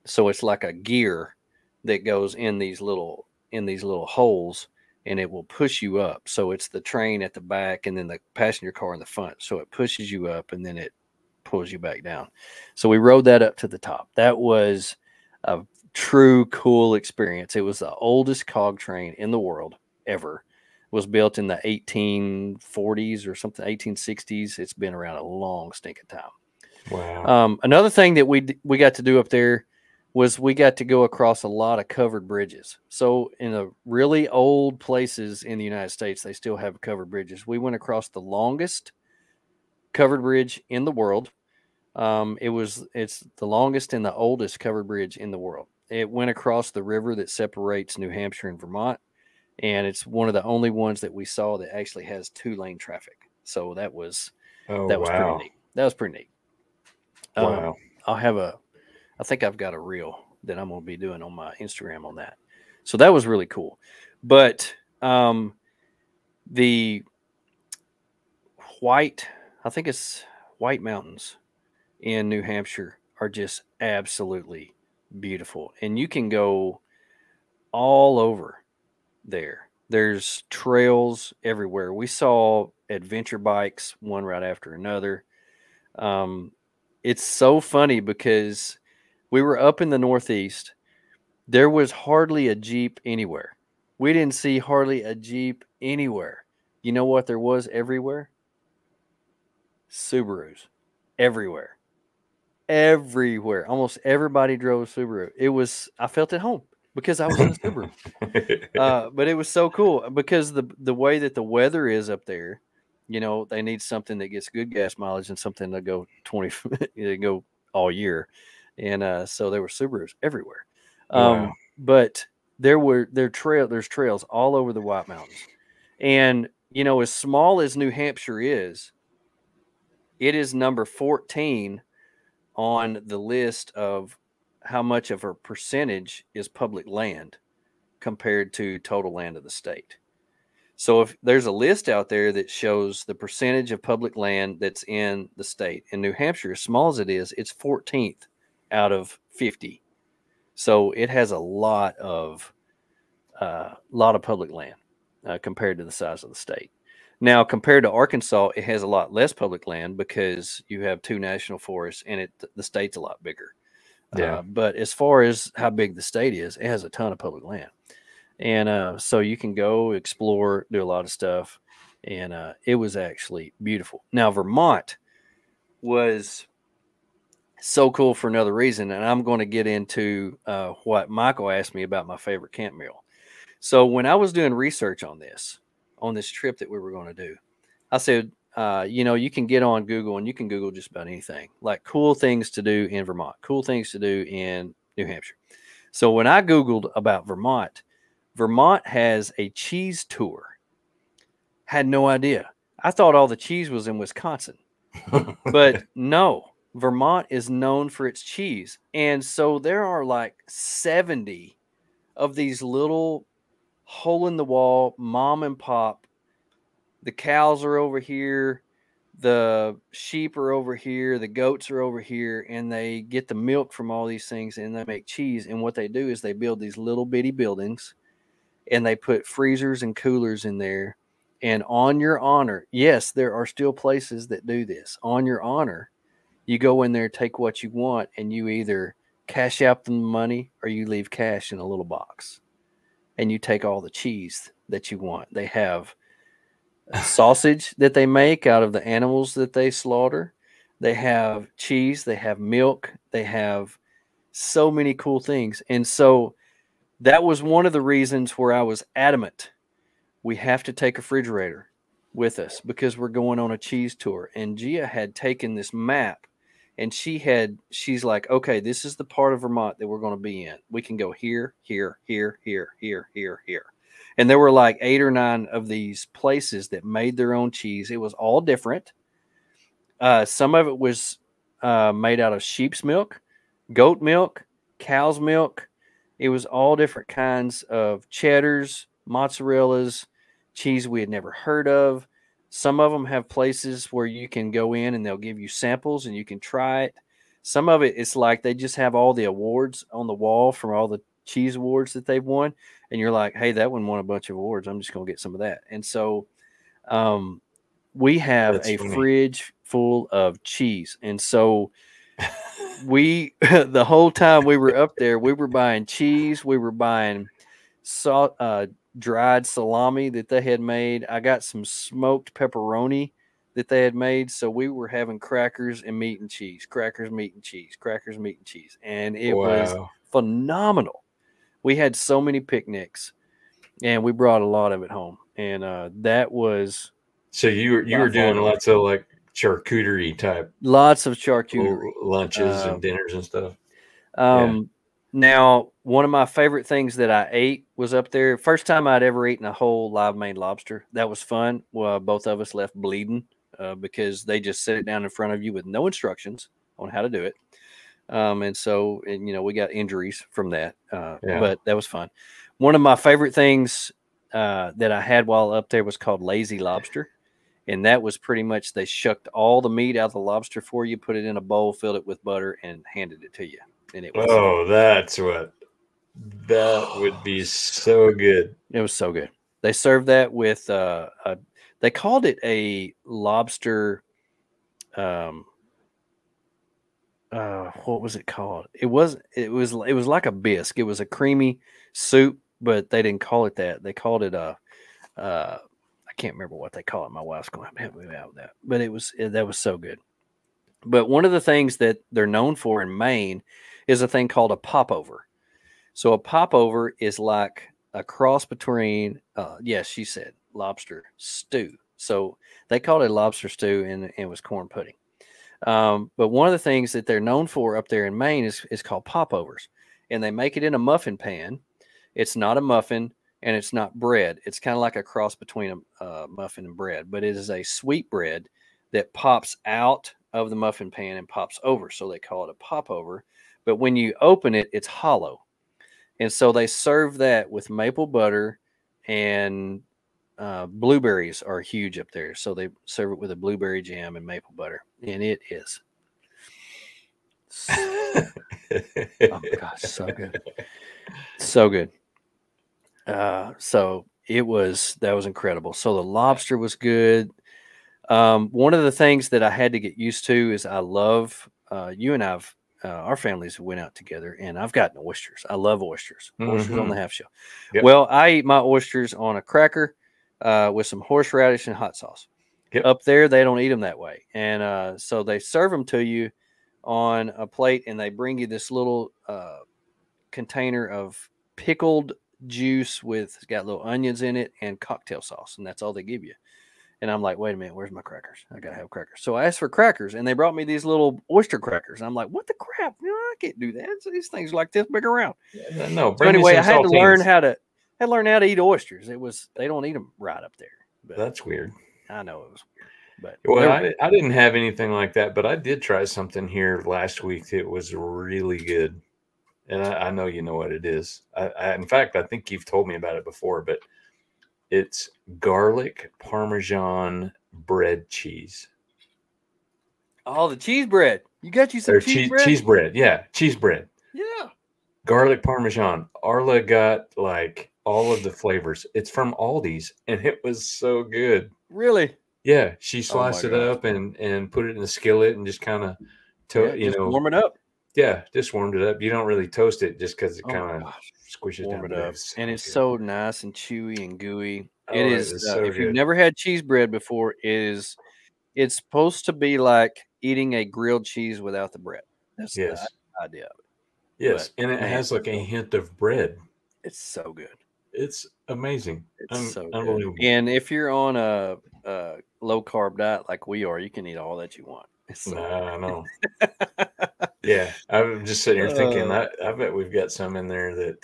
So it's like a gear that goes in these little holes, and it will push you up. So it's the train at the back and then the passenger car in the front. So it pushes you up and then it pulls you back down. So we rode that up to the top. That was a true cool experience. It was the oldest cog train in the world ever. It was built in the 1840s or something, 1860s. It's been around a long stinking time. Wow. Another thing that we got to do up there was we got to go across a lot of covered bridges. So in the really old places in the United States, they still have covered bridges. We went across the longest covered bridge in the world. It's the longest and the oldest covered bridge in the world. It went across the river that separates New Hampshire and Vermont, and it's one of the only ones that we saw that actually has 2-lane traffic. So that was pretty neat. That was pretty neat. Wow. I think I've got a reel that I'm going to be doing on my Instagram on that. So that was really cool. But the White Mountains in New Hampshire are just absolutely beautiful. And you can go all over there. There's trails everywhere. We saw adventure bikes, one right after another. It's so funny because we were up in the Northeast. There was hardly a Jeep anywhere. We didn't see hardly a Jeep anywhere. You know what there was everywhere? Subarus. Everywhere. Everywhere. Almost everybody drove a Subaru. I felt at home because I was in a Subaru. But it was so cool because the way that the weather is up there, they need something that gets good gas mileage and something that go 20, they go all year. And so there were Subarus everywhere. Wow. But there's trails all over the White Mountains. And, as small as New Hampshire is, it is number 14 on the list of how much of a percentage is public land compared to total land of the state. So if there's a list out there that shows the percentage of public land that's in the state, in New Hampshire, as small as it is, it's 14th out of 50. So it has a lot of public land compared to the size of the state. Now, compared to Arkansas, it has a lot less public land because you have 2 national forests, and the state's a lot bigger. Yeah. But as far as how big the state is, it has a ton of public land. And so you can go explore, do a lot of stuff. And it was actually beautiful. Now, Vermont was so cool for another reason. And I'm going to get into what Michael asked me about my favorite camp meal. So when I was doing research on this trip that we were going to do, I said, you can get on Google and you can Google just about anything, like cool things to do in Vermont, cool things to do in New Hampshire. So when I Googled about Vermont has a cheese tour. Had no idea. I thought all the cheese was in Wisconsin. But no, Vermont is known for its cheese. And so there are like 70 of these little hole-in-the-wall mom and pop. The cows are over here. The sheep are over here. The goats are over here. And they get the milk from all these things and they make cheese. And what they do is they build these little bitty buildings. And they put freezers and coolers in there. And on your honor, yes, there are still places that do this. On your honor, You go in there, take what you want, and you either cash out the money or you leave cash in a little box. And you take all the cheese that you want. They have sausage that they make out of the animals that they slaughter. They have cheese, they have milk, they have so many cool things. And so that was one of the reasons where I was adamant we have to take a refrigerator with us because we're going on a cheese tour. And Gia had taken this map and she's like, okay, this is the part of Vermont that we're going to be in. We can go here, here, here, here, here, here, here. And there were like 8 or 9 of these places that made their own cheese. It was all different. Some of it was made out of sheep's milk, goat milk, cow's milk. It was all different kinds of cheddars, mozzarellas, cheese we had never heard of. Some of them have places where you can go in and they'll give you samples and you can try it. Some of it, it's like they just have all the awards on the wall from all the cheese awards that they've won. And you're like, hey, that one won a bunch of awards. I'm just going to get some of that. And so we have That's a funny. fridge full of cheese. And so we, the whole time we were up there, we were buying cheese. We were buying salt, dried salami that they had made. I got some smoked pepperoni that they had made. So we were having crackers and meat and cheese, crackers, meat and cheese, crackers, meat and cheese. And it was phenomenal. We had so many picnics and we brought a lot of it home. And that was. So you were doing lots of like charcuterie type. Lots of charcuterie. Lunches and dinners and stuff. Now, one of my favorite things that I ate was up there. First time I'd ever eaten a whole live Maine lobster. That was fun. Well, both of us left bleeding because they just set it down in front of you with no instructions on how to do it. And so, we got injuries from that. But that was fun. One of my favorite things that I had while up there was called lazy lobster. And that was pretty much they shucked all the meat out of the lobster for you, put it in a bowl, filled it with butter, and handed it to you. And it was that would be so good. It was so good. They served that with they called it a lobster. What was it called? It was like a bisque. It was a creamy soup, but they didn't call it that. They called it I can't remember what they call it. My wife's going to help me out with that. But that was so good. But one of the things that they're known for in Maine is a thing called a popover. So a popover is like a cross between, yes, she said lobster stew. So they called it lobster stew and it was corn pudding. But one of the things that they're known for up there in Maine is called popovers. And they make it in a muffin pan. It's not a muffin and it's not bread. It's kind of like a cross between a muffin and bread. But it is a sweet bread that pops out of the muffin pan and pops over. So they call it a popover. But when you open it, it's hollow. And so they serve that with maple butter and blueberries are huge up there. So they serve it with a blueberry jam and maple butter. And it is. Oh, gosh, so good. So good. So that was incredible. So the lobster was good. One of the things that I had to get used to is I love, you and I've, our families went out together and I've gotten oysters. I love oysters. Oysters on the half shell. Yep. Well, I eat my oysters on a cracker with some horseradish and hot sauce. Yep. Up there, they don't eat them that way. And so they serve them to you on a plate and they bring you this little container of pickled juice it's got little onions in it and cocktail sauce. And that's all they give you. And I'm like, wait a minute, where's my crackers? I got to have crackers. So I asked for crackers, and they brought me these little oyster crackers. And I'm like, what the crap? I can't do that. So these things are like this big around. Yeah, no, so anyway, I had to learn how to eat oysters. They don't eat them right up there. But that's weird. I know it was weird. But I didn't have anything like that, but I did try something here last week that was really good. And I know you know what it is. In fact, I think you've told me about it before, but it's garlic Parmesan bread cheese. Oh, the cheese bread. You got you some cheese bread? Cheese bread. Yeah, cheese bread. Yeah. Garlic Parmesan. Arla got like all of the flavors. It's from Aldi's, and it was so good. Really? Yeah. She sliced it up and put it in the skillet and just kind of Just warm it up. Yeah, just warmed it up. You don't really toast it just because it kind of squishes warm down. it up, and it's so nice and chewy and gooey. It Oh, is. it was so If you've good. never had cheese bread before, it's supposed to be like eating a grilled cheese without the bread. That's the idea of it. Yes, But, and it has like a hint of bread. It's so good. It's amazing. It's so good. Unbelievable. And if you're on a low carb diet like we are, you can eat all that you want. I know. Yeah, I'm just sitting here thinking. I bet we've got some in there that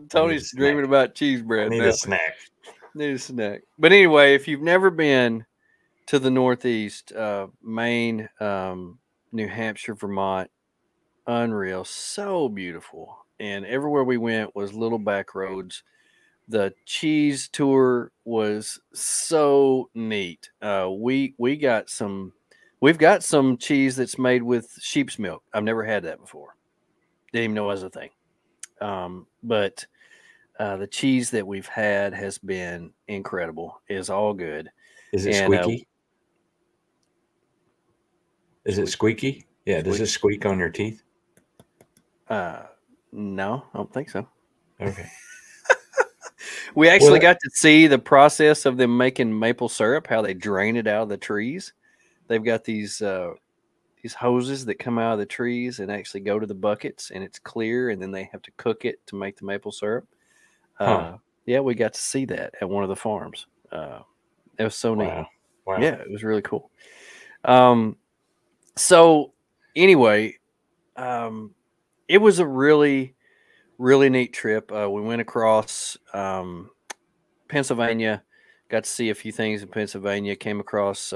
Tony's dreaming about cheese bread. I need a snack. Need a snack. But anyway, if you've never been to the Northeast, Maine, New Hampshire, Vermont, unreal, so beautiful. And everywhere we went was little back roads. The cheese tour was so neat. We've got some cheese that's made with sheep's milk. I've never had that before. Didn't even know it was a thing. But the cheese that we've had has been incredible. It's all good. Is it squeaky? Is it squeaky? Yeah. Squeaky. Does it squeak on your teeth? No, I don't think so. Okay. We actually got to see the process of them making maple syrup, how they drain it out of the trees. They've got these hoses that come out of the trees and actually go to the buckets, and it's clear, and then they have to cook it to make the maple syrup. Yeah, we got to see that at one of the farms. It was so neat. Wow. Yeah, it was really cool. So anyway, it was a really, really neat trip. We went across Pennsylvania, got to see a few things in Pennsylvania, came across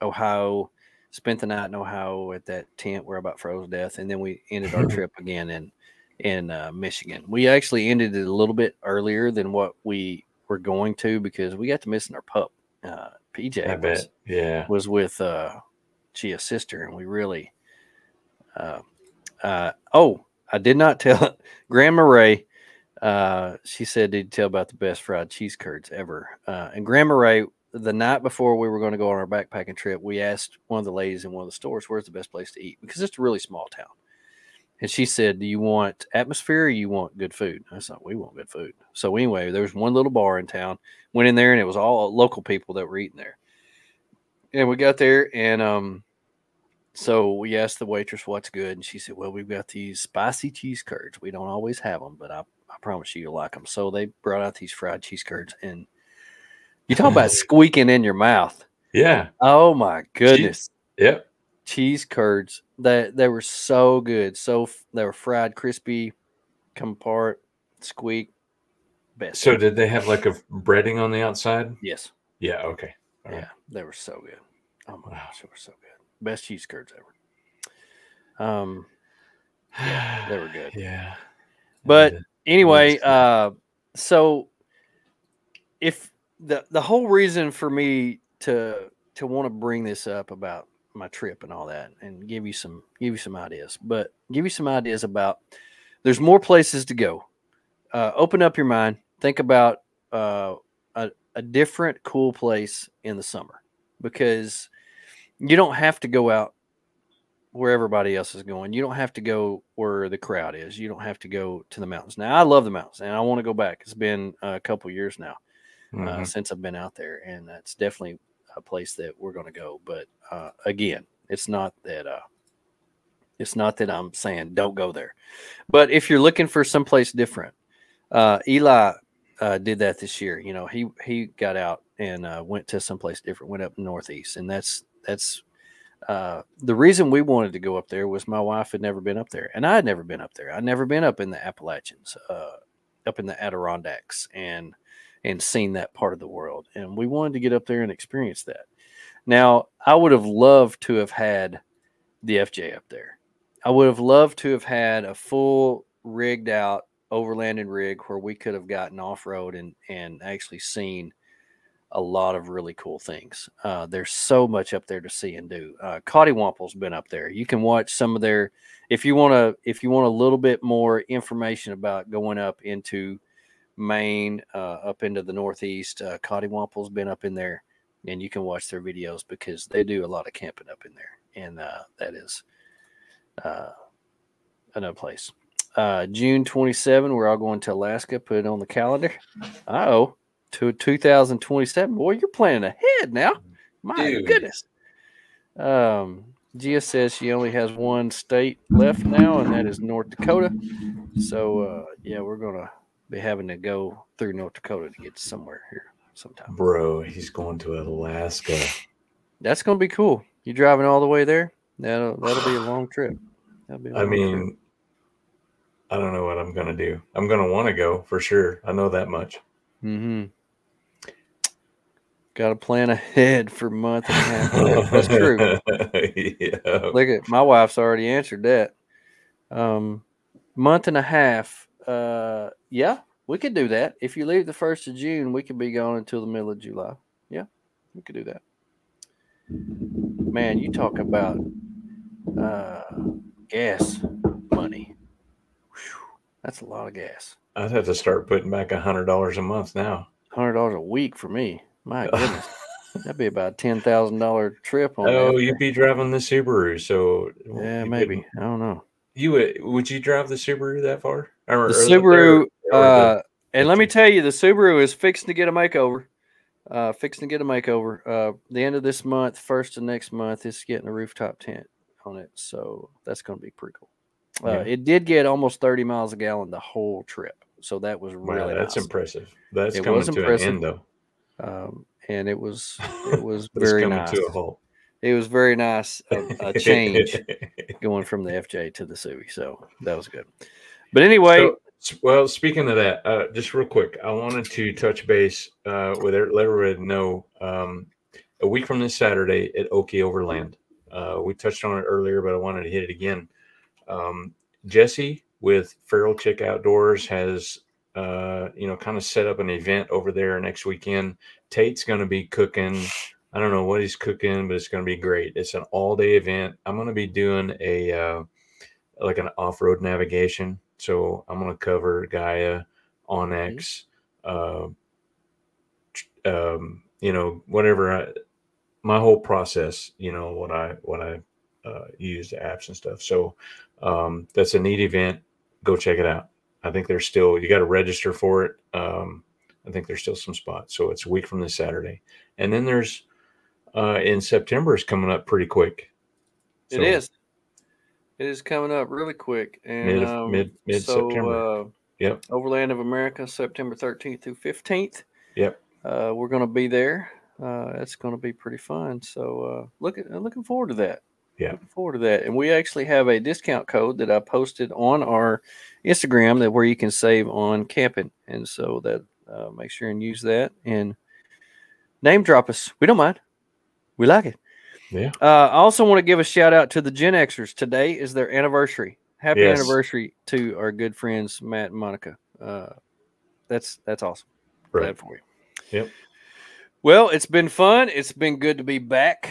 Ohio, spent the night in Ohio at that tent where I about froze to death, and then we ended our trip again in Michigan. We actually ended it a little bit earlier than what we were going to because we got to missing our pup. PJ was with Gia's sister, and we really I did not tell Grandma Ray. She said, "Did you tell about the best fried cheese curds ever?" And Grandma Ray, the night before we were going to go on our backpacking trip, we asked one of the ladies in one of the stores, "Where's the best place to eat?" Because it's a really small town. And she said, "Do you want atmosphere or you want good food?" I said, "We want good food." So anyway, there was one little bar in town. Went in there, and it was all local people that were eating there. And we got there, and so we asked the waitress what's good, and she said, "Well, we've got these spicy cheese curds. We don't always have them, but I promise you'll like them." So they brought out these fried cheese curds, and you talk about squeaking in your mouth. Yeah. Oh my goodness. Yep. Cheese curds. They were so good. So they were fried, crispy, come apart, squeak. Best. So did they have like a breading on the outside? Yes. Yeah. Okay. All right. They were so good. Oh my gosh, they were so good. Best cheese curds ever. Yeah, they were good. Yeah. But anyway, so if the whole reason for me to want to bring this up about my trip and all that, and give you some ideas, but give you some ideas about there's more places to go. Open up your mind. Think about a different cool place in the summer, because you don't have to go out where everybody else is going. You don't have to go where the crowd is. You don't have to go to the mountains. Now, I love the mountains, and I want to go back. It's been a couple years now since I've been out there, and that's definitely a place that we're going to go. But again, it's not that I'm saying don't go there. But if you're looking for someplace different, Eli did that this year. You know, he got out and went to someplace different, went up Northeast, and that's the reason we wanted to go up there was my wife had never been up there, and I had never been up there. I'd never been up in the Appalachians, up in the Adirondacks, and seen that part of the world, and we wanted to get up there and experience that. Now, I would have loved to have had the FJ up there. I would have loved to have had a full rigged out overlanding rig where we could have gotten off road and actually seen a lot of really cool things. There's so much up there to see and do. Cottywample's been up there. You can watch some of their, if you want a little bit more information about going up into Maine, up into the Northeast, Cottywample's been up in there, and you can watch their videos because they do a lot of camping up in there. and that is another place. June 27, we're all going to Alaska. Put it on the calendar. To 2027. Boy, you're planning ahead now. My goodness. Gia says she only has one state left now, and that is North Dakota. So, yeah, we're going to be having to go through North Dakota to get somewhere here sometime. Bro, he's going to Alaska. That's going to be cool. You driving all the way there? That'll be a long trip. That'll be a long trip. I don't know what I'm going to do. I'm going to want to go for sure. I know that much. Mm-hmm. Got to plan ahead for a month and a half. That's true. Yeah. Look at my wife's already answered that. Month and a half. Yeah, we could do that. If you leave the 1st of June, we could be gone until the middle of July. Yeah, we could do that. Man, you talk about gas money. Whew, that's a lot of gas. I'd have to start putting back $100 a month now. $100 a week for me. My goodness. That'd be about $10,000 trip on. Oh, you'd be driving the Subaru, so yeah, maybe. I don't know. Would you drive the Subaru that far? The Subaru, and let me tell you, the Subaru is fixing to get a makeover. The end of this month, 1st of next month, it's getting a rooftop tent on it, so that's going to be pretty cool. It did get almost 30 miles a gallon the whole trip, so that was really that's nice. impressive. That's coming to an end, though. And it was very nice. To a halt. It was very nice, a change going from the FJ to the SUVI, so that was good. But anyway, well, speaking of that, just real quick, I wanted to touch base with let everybody know a week from this Saturday at Okie Overland. We touched on it earlier, but I wanted to hit it again. Jesse with Feral Chick Outdoors has kind of set up an event over there next weekend. Tate's going to be cooking. I don't know what he's cooking, but it's going to be great. It's an all-day event. I'm going to be doing an off-road navigation. So I'm going to cover Gaia, Onyx, whatever. My whole process, what I use, the apps and stuff. So that's a neat event. Go check it out. I think there's still, you got to register for it. I think there's still some spots. So it's a week from this Saturday. And then there's in September is coming up pretty quick. So, it is coming up really quick. And mid-September. Yep. Overland of America, September 13th through 15th. Yep. We're going to be there. It's going to be pretty fun. So looking forward to that. Yeah. Looking forward to that. And we actually have a discount code that I posted on our Instagram where you can save on camping. And so that make sure and use that and name drop us. We don't mind. We like it. Yeah. I also want to give a shout out to the Gen Xers. Today is their anniversary. Happy anniversary to our good friends Matt and Monica. That's awesome. Right. Glad for you. Yep. Well, it's been fun. It's been good to be back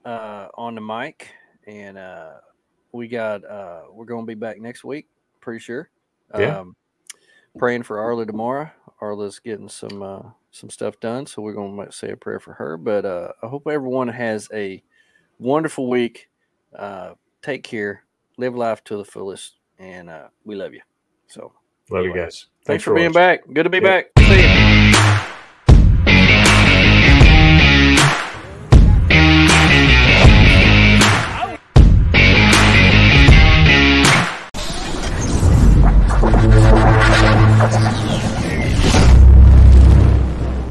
on the mic, and we're going to be back next week, pretty sure. Yeah. Praying for Arla tomorrow. Arla's getting some stuff done, so we're going to say a prayer for her. But I hope everyone has a wonderful week. Take care. Live life to the fullest, and we love you. So, love you guys. Thanks for being back. Good to be back. See you.